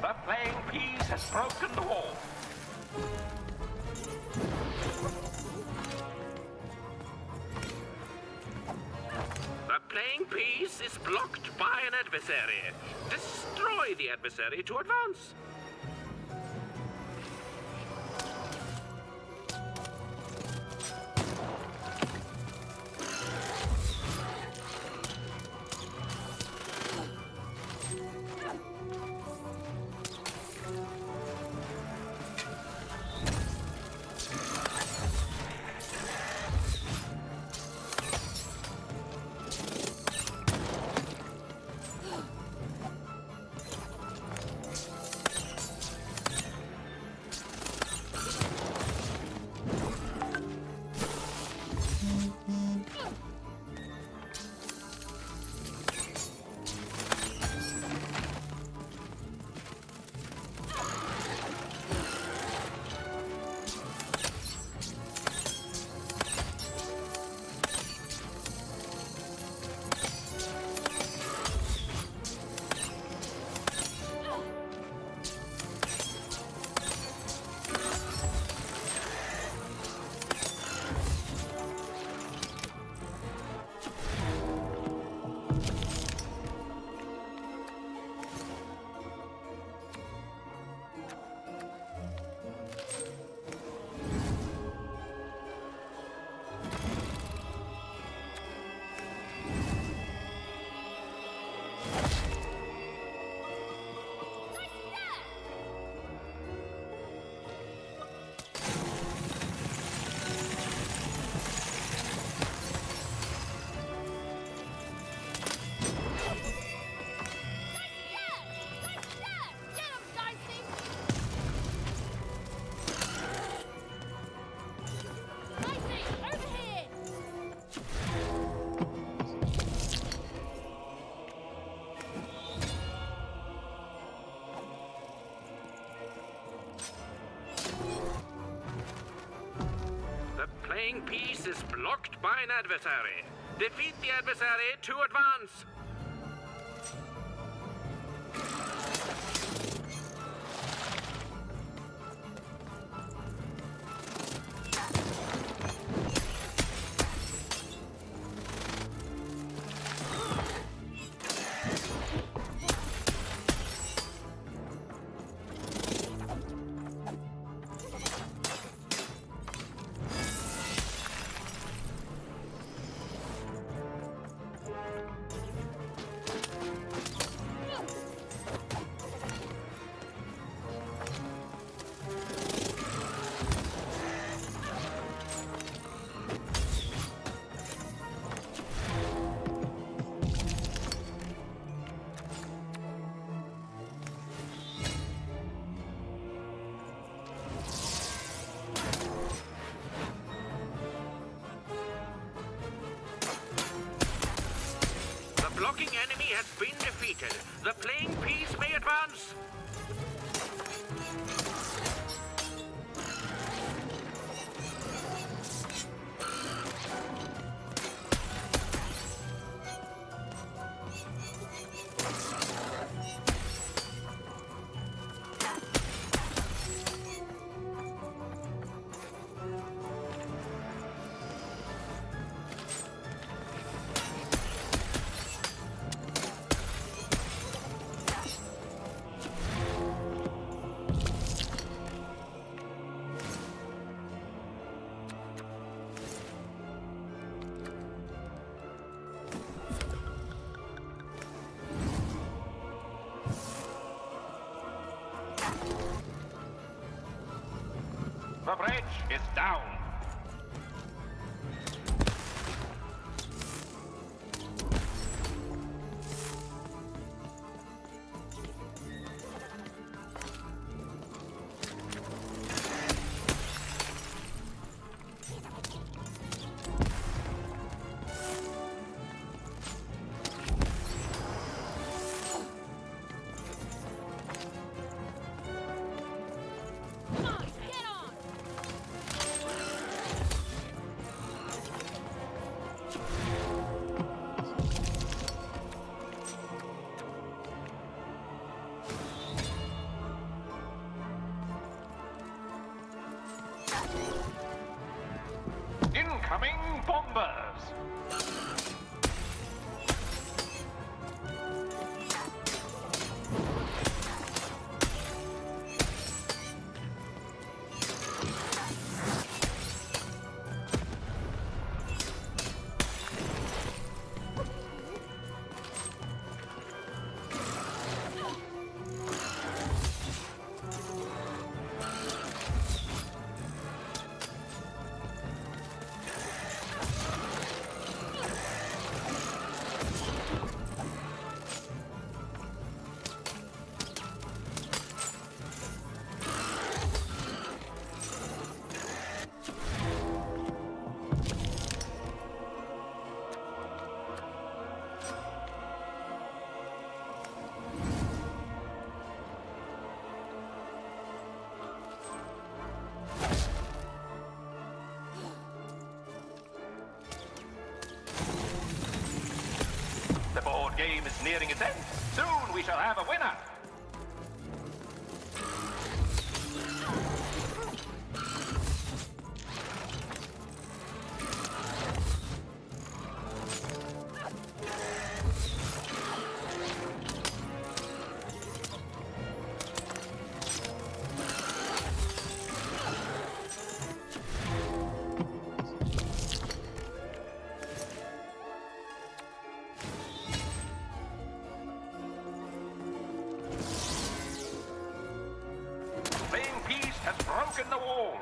The playing piece has broken the wall. The playing piece is blocked by an adversary. Destroy the adversary to advance. playing piece is blocked by an adversary. Defeat the adversary to advance. The blocking enemy has been defeated. The playing piece may advance. The bridge is down. Incoming bombers! The board game is nearing its end. Soon we shall have a winner. Has broken the wall.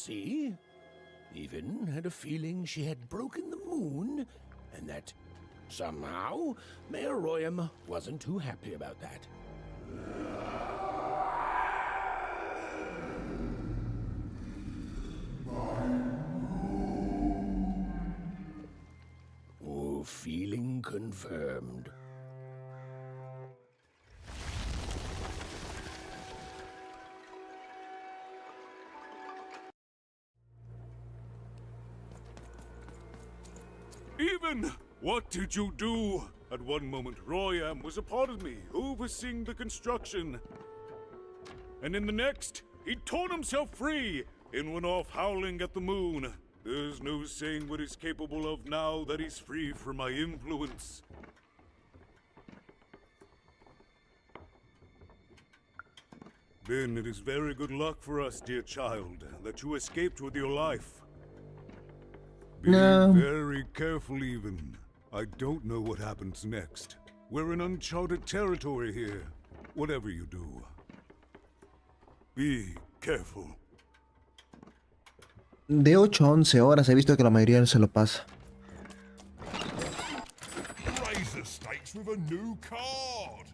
See? Even had a feeling she had broken the moon, and that somehow Mayor Royam wasn't too happy about that. Oh, feeling confirmed. Even! What did you do? At one moment, Royam was a part of me, overseeing the construction. And in the next, he torn himself free and went off howling at the moon. There's no saying what he's capable of now that he's free from my influence. Then it is very good luck for us, dear child, that you escaped with your life. Be very careful, even. I don't know what happens next. We're in uncharted territory here. Whatever you do, be careful. De 8 a 11 horas he visto que la mayoría se lo pasa. Raise the stakes with a new card.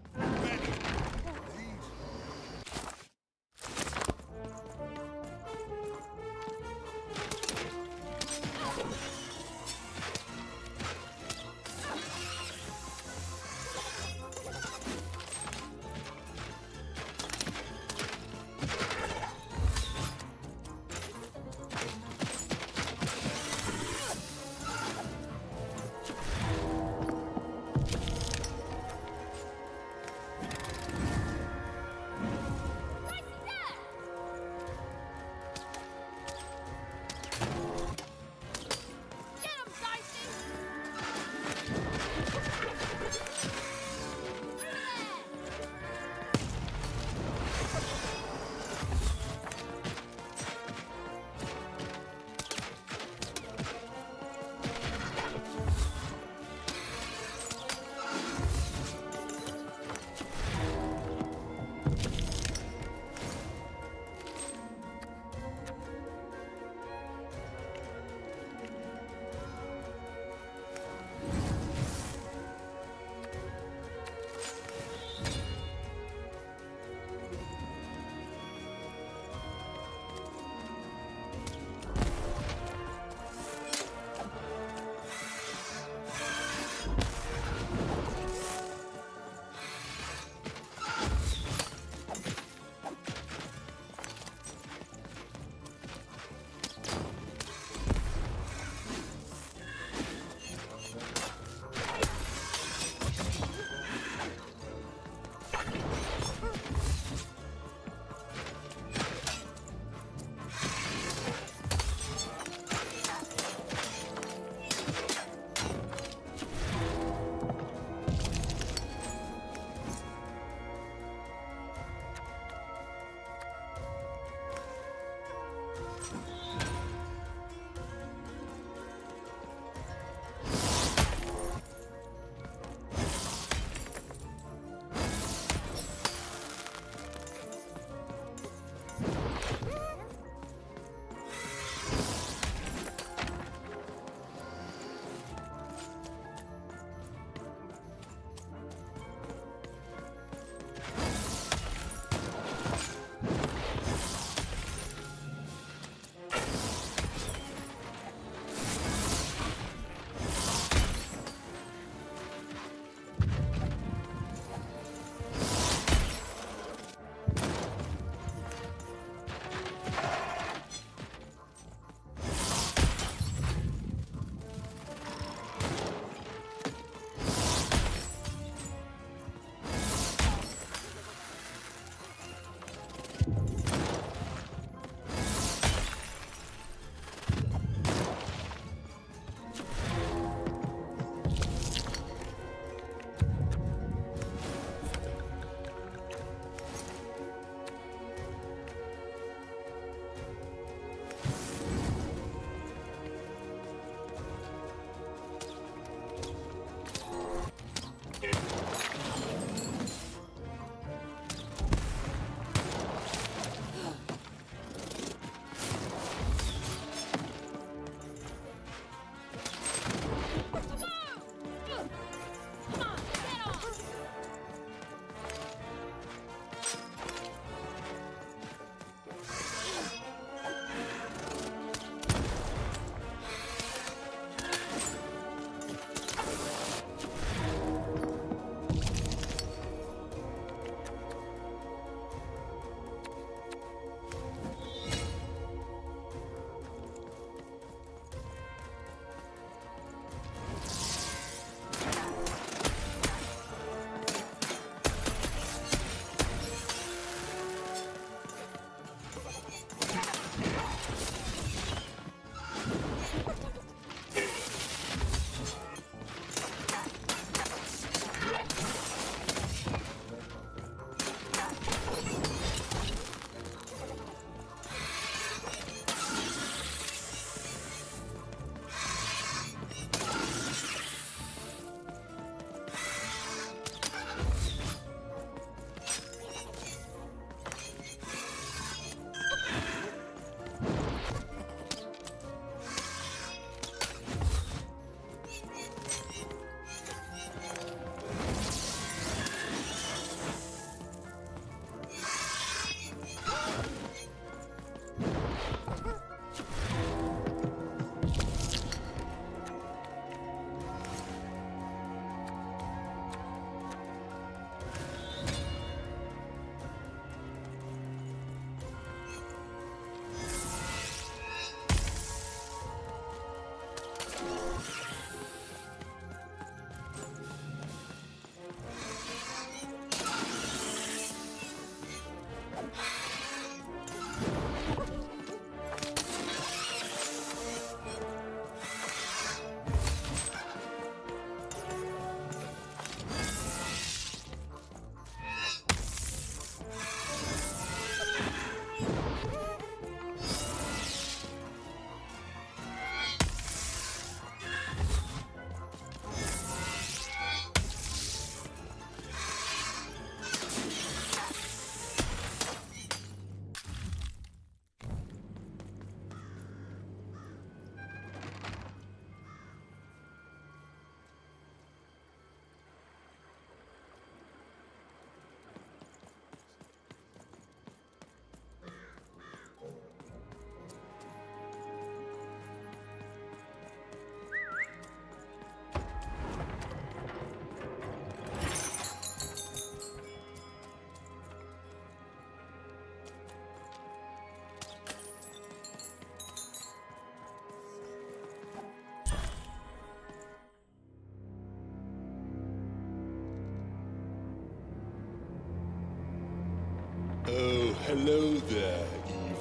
Hello there,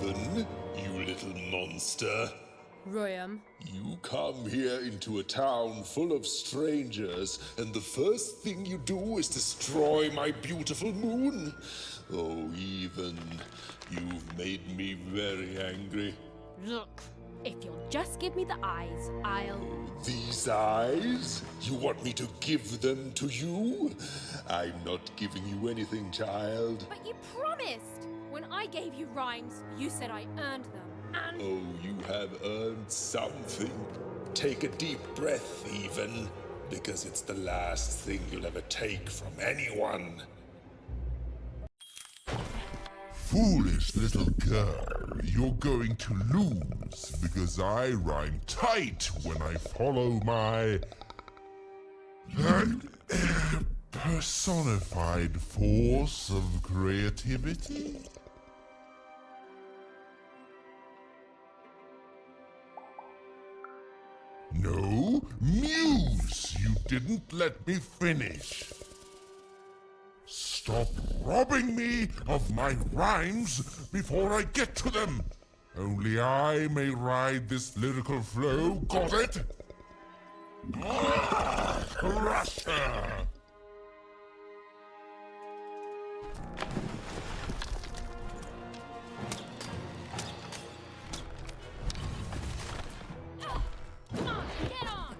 Even, you little monster. Royam. You come here into a town full of strangers, and the first thing you do is destroy my beautiful moon? Oh, Even, you've made me very angry. Look, if you'll just give me the eyes, I'll... These eyes? You want me to give them to you? I'm not giving you anything, child. But you promised! When I gave you rhymes, you said I earned them, and... Oh, you have earned something. Take a deep breath, Even, because it's the last thing you'll ever take from anyone. Foolish little girl, you're going to lose because I rhyme tight when I follow my personified force of creativity. No, Muse, you didn't let me finish. Stop robbing me of my rhymes before I get to them. Only I may ride this lyrical flow, got it? Crush her! Come on, get on!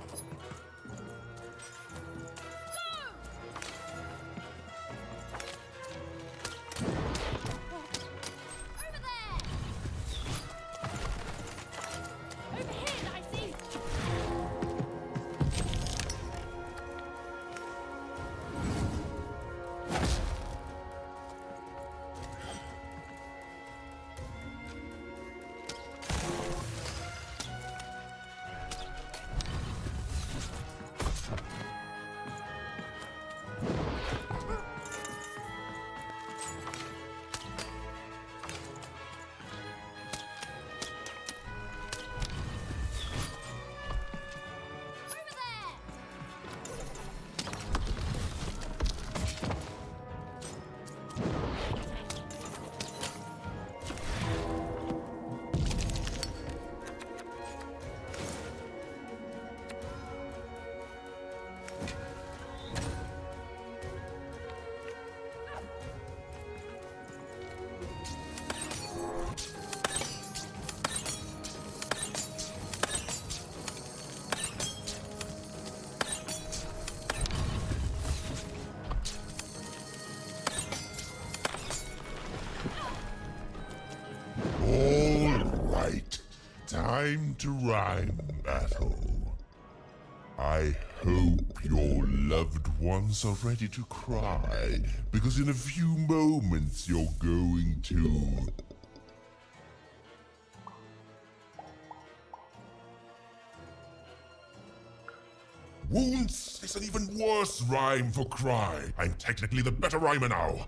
Time to rhyme battle. I hope your loved ones are ready to cry, because in a few moments you're going to... Wounds is an even worse rhyme for cry. I'm technically the better rhymer now.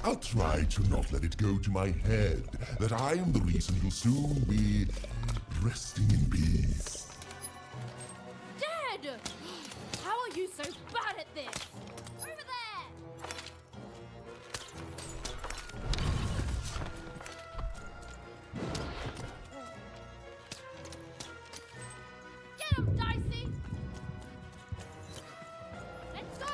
I'll try to not let it go to my head that I am the reason you'll soon be resting in peace. Dad! How are you so bad at this? Over there! Get him, Dicey! Let's go!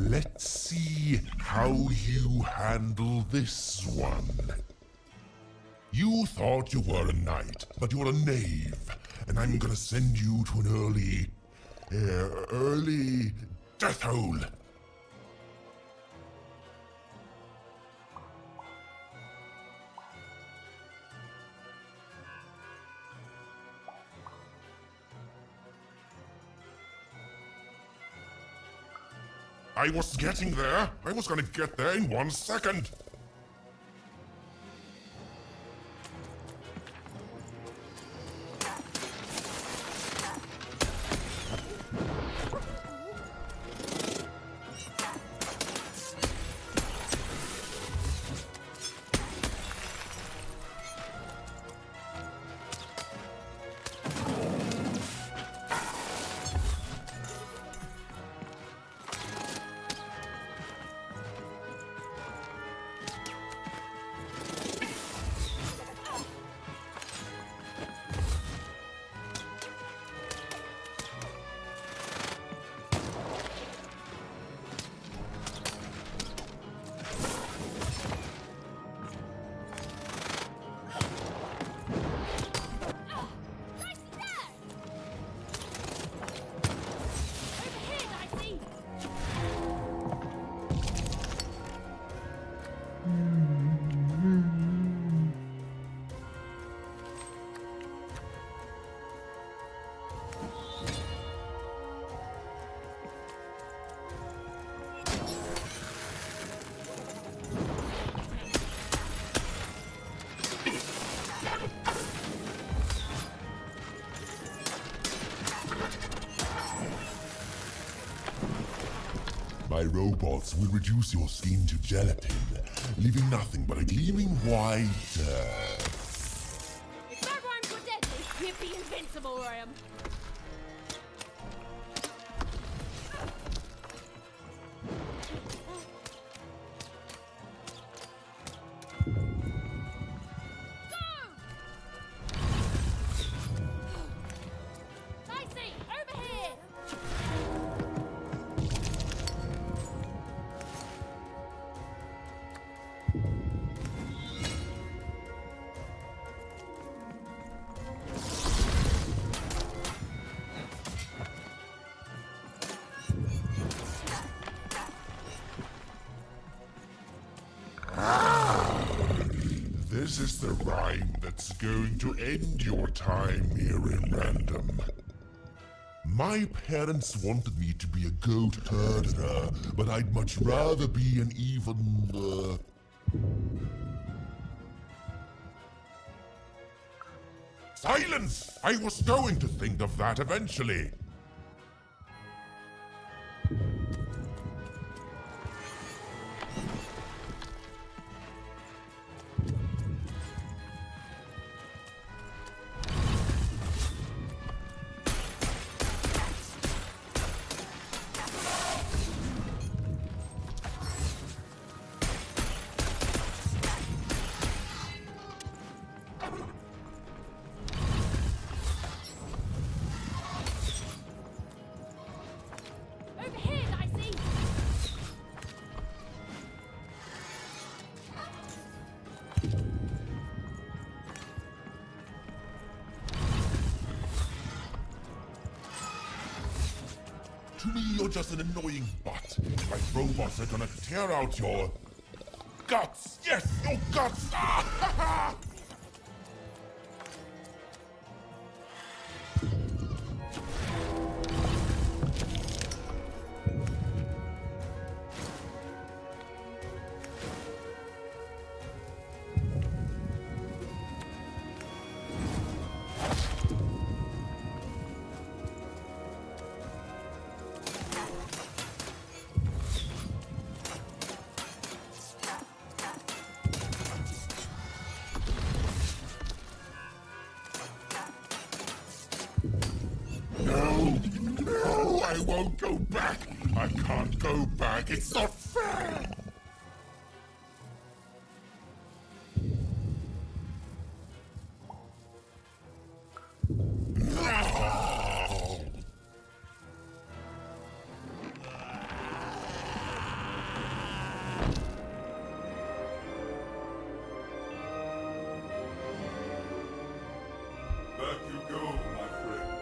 Let's see how you handle this one. You thought you were a knight, but you're a knave, and I'm gonna send you to an early death hole. I was getting there. I was gonna get there in 1 second. My robots will reduce your skin to gelatin, leaving nothing but a gleaming white, If that rhymes were deadly, you'd be invincible, Ryan. This is the rhyme that's going to end your time here in Random. My parents wanted me to be a goat herder, but I'd much rather be an even, Silence! I was going to think of that eventually. Over here, Dicey! To me, you're just an annoying butt. My robots are gonna tear out your guts. Yes, your guts. Ah, ha, ha. No, I won't go back. I can't go back. It's not fair. No. Back you go, my friend.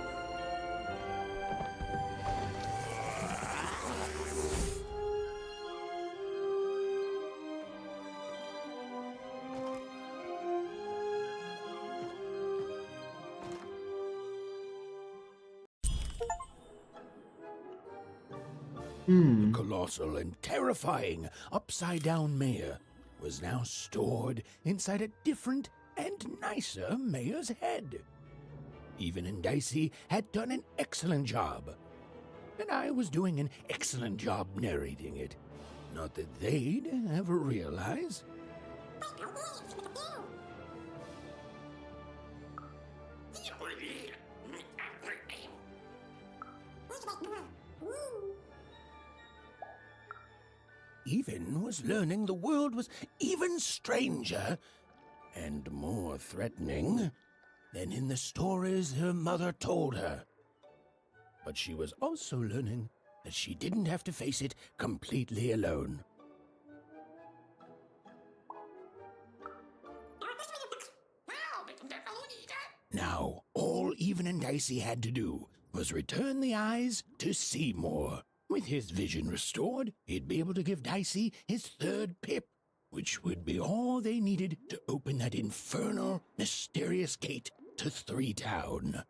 The colossal and terrifying upside-down mayor was now stored inside a different and nicer mayor's head. Even and Dicey had done an excellent job, and I was doing an excellent job narrating it. Not that they'd ever realize. Even was learning the world was even stranger and more threatening than in the stories her mother told her. But she was also learning that she didn't have to face it completely alone. Now, all Even and Dicey had to do was return the eyes to Seymour. With his vision restored, he'd be able to give Dicey his third pip, which would be all they needed to open that infernal, mysterious gate to Three Town.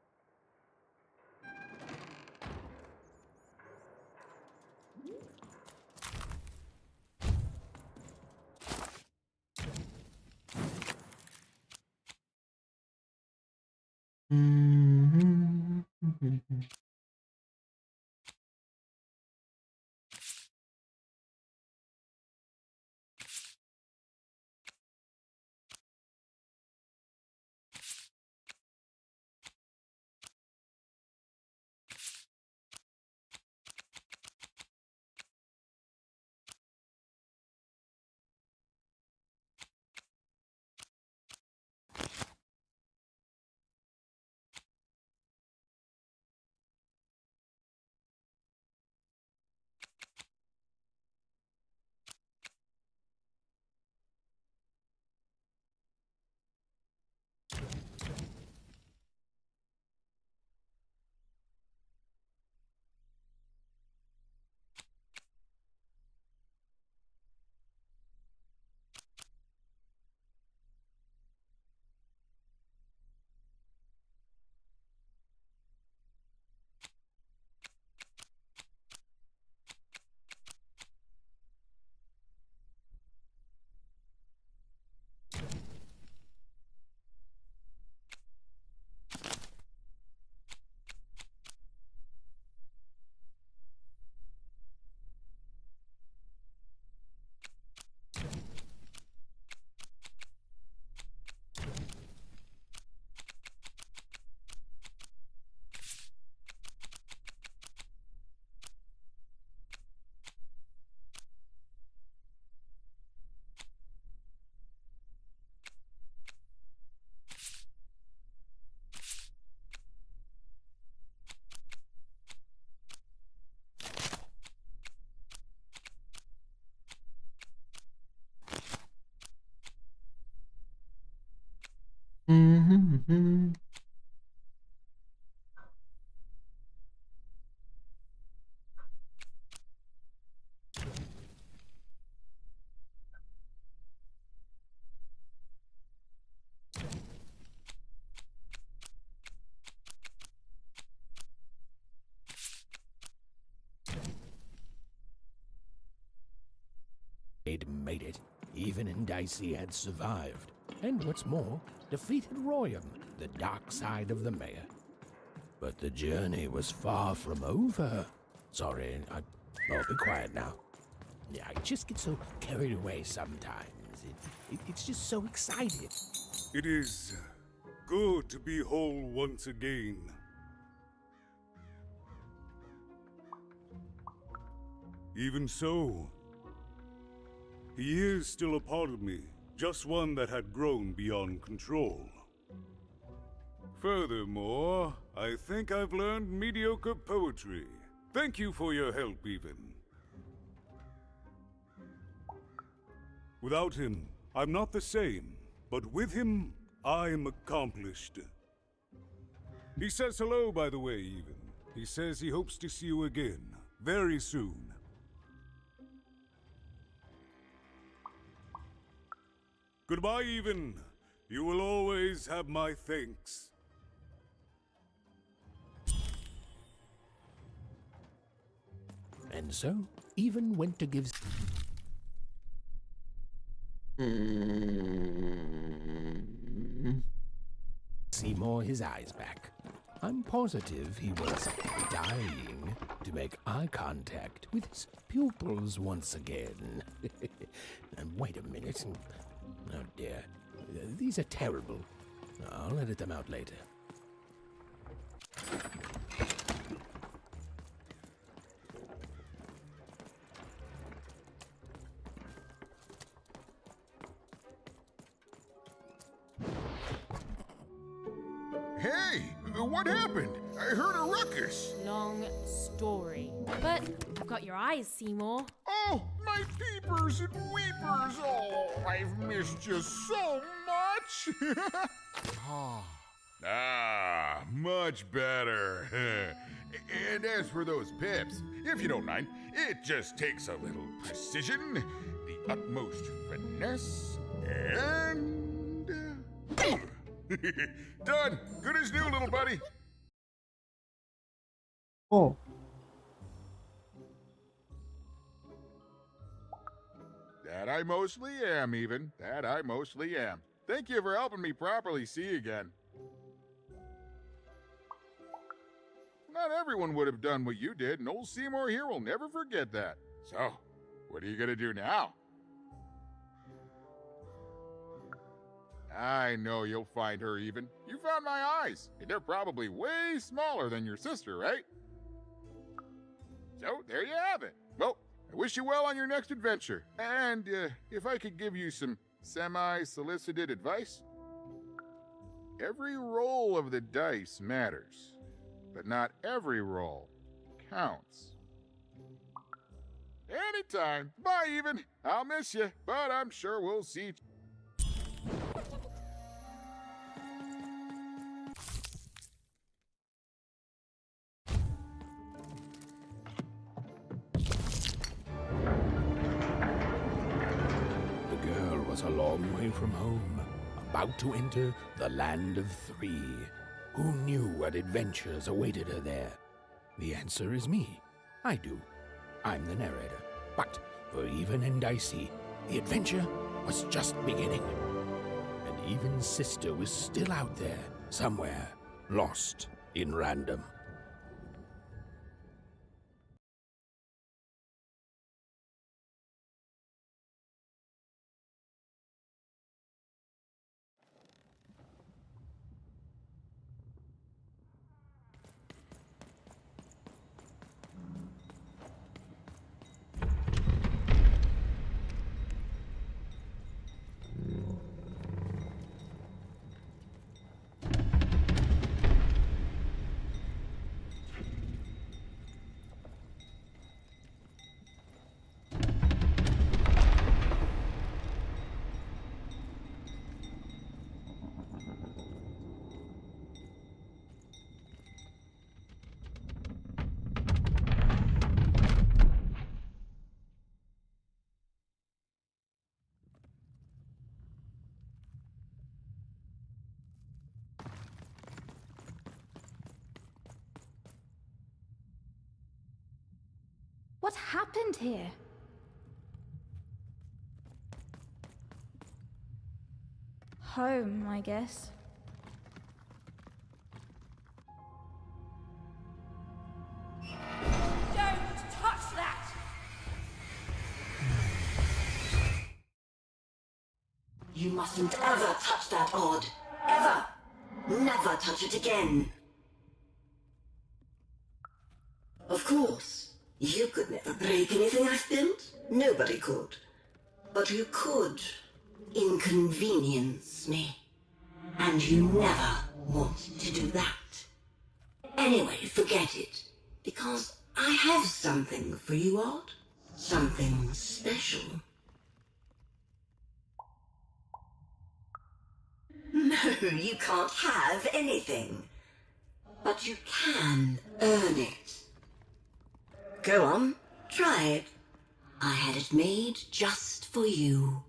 They'd made it. Even and Dicey had survived. And what's more, defeated Royam, the dark side of the mayor. But the journey was far from over. Sorry, I'll be quiet now. Yeah, I just get so carried away sometimes. It's just so exciting. It is good to be whole once again. Even so, he is still a part of me, just one that had grown beyond control. Furthermore, I think I've learned mediocre poetry. Thank you for your help, even. Without him, I'm not the same, but with him, I'm accomplished. He says hello, by the way, even. He says he hopes to see you again, very soon. Goodbye, even. You will always have my thanks. And so, even went to give Seymour his eyes back. I'm positive he was dying to make eye contact with his pupils once again. And wait a minute. Oh dear. These are terrible. I'll edit them out later. Hey, what happened? I heard a ruckus. Long story. But I've got your eyes, Seymour. Oh, my peepers and weepers. Oh, I've missed you so much. Much better. And as for those pips, if you don't mind, it just takes a little precision, the utmost finesse, and... Done. Good as new, little buddy. Oh. That I mostly am, even. That I mostly am. Thank you for helping me properly see again. Not everyone would have done what you did, and old Seymour here will never forget that. So, what are you gonna do now? I know you'll find her, even. You found my eyes, and they're probably way smaller than your sister, right? So, there you have it. Well, I wish you well on your next adventure. And if I could give you some semi-solicited advice, every roll of the dice matters, but not every roll counts. Anytime. Bye, even. I'll miss you, but I'm sure we'll see. A long way from home, about to enter the land of three. Who knew what adventures awaited her there? The answer is me. I do. I'm the narrator. But for Even and Dicey, the adventure was just beginning. And Even's sister was still out there, somewhere, lost in random. What happened here? Home, I guess. Don't touch that! You mustn't ever touch that odd. Ever. Never touch it again. Of course, you could never break anything I've built. Nobody could. But you could inconvenience me. And you never want to do that. Anyway, forget it. Because I have something for you, Odd. Something special. No, you can't have anything. But you can earn it. Go on, try it. I had it made just for you.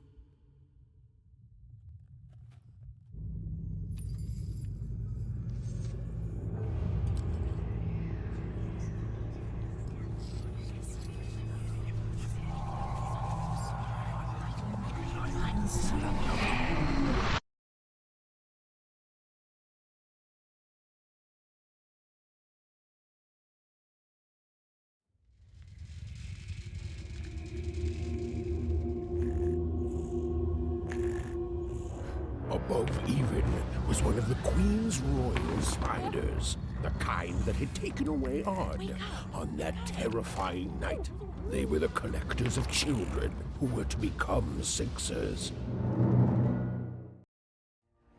Above even was one of the Queen's royal spiders, the kind that had taken away Odd on that terrifying night. They were the collectors of children who were to become Sixers.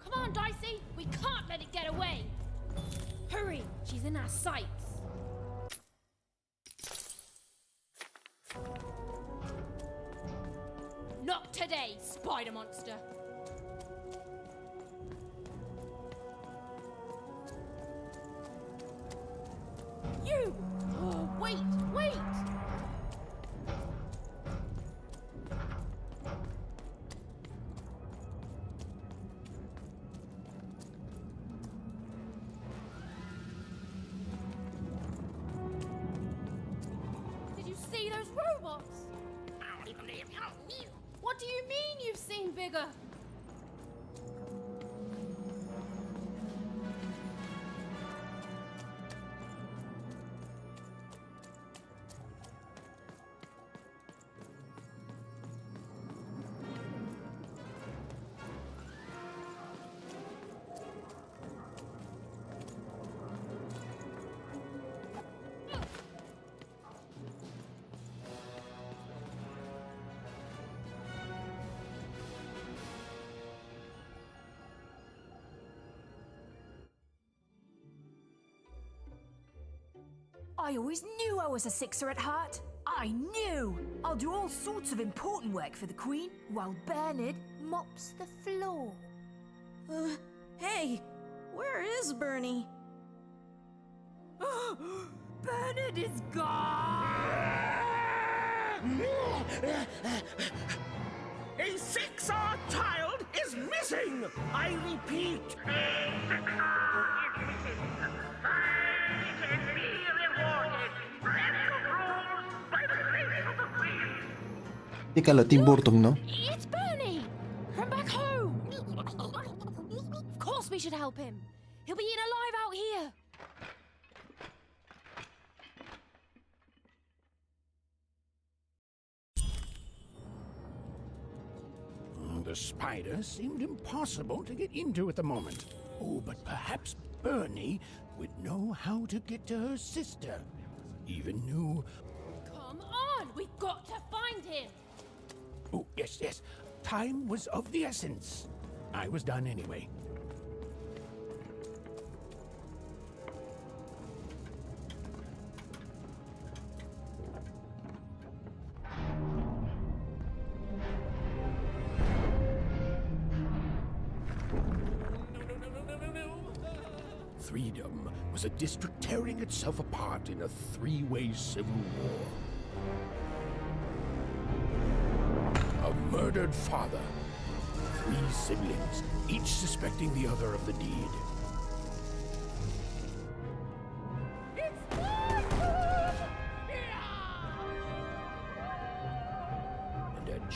Come on, Dicey! We can't let it get away! Hurry! She's in our sights! Not today, spider monster! You! Oh, wait! Wait! Did you see those robots? What do you mean you've seen bigger? I always knew I was a Sixer at heart. I knew! I'll do all sorts of important work for the Queen, while Bernard mops the floor. Hey! Where is Bernie? Bernard is gone! A Sixer child is missing! I repeat, Dígalo a Tim Burton, ¿no? It's Bernie! From back home! Of course we should help him! He'll be eaten alive out here! The spider seemed impossible to get into at the moment. Oh, but perhaps Bernie would know how to get to her sister. Even knew... Come on! We've got to find him! Oh, yes. Time was of the essence. I was done anyway. Freedom was a district tearing itself apart in a three-way civil war. A murdered father, 3 siblings, each suspecting the other of the deed.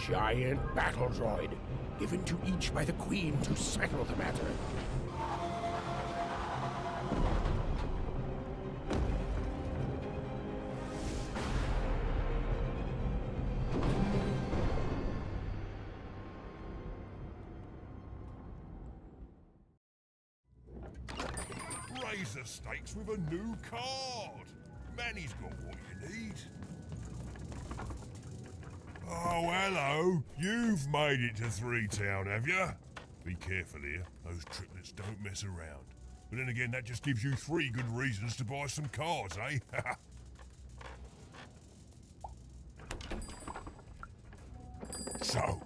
giant battle droid, given to each by the Queen to settle the matter. Raise the stakes with a new card. Manny's got what you need. Oh, hello. You've made it to Three Town, have you? Be careful here. Those triplets don't mess around. But then again, that just gives you 3 good reasons to buy some cards, eh? So,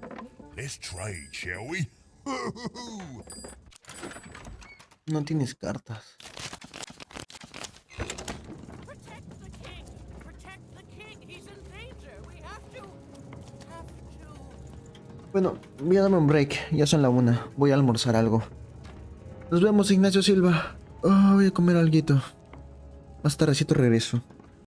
let's trade, shall we? No tienes cartas. Bueno, voy a darme un break. Ya son la 1. Voy a almorzar algo. Nos vemos, Ignacio Silva. Voy a comer alguito. Más tardecito regreso.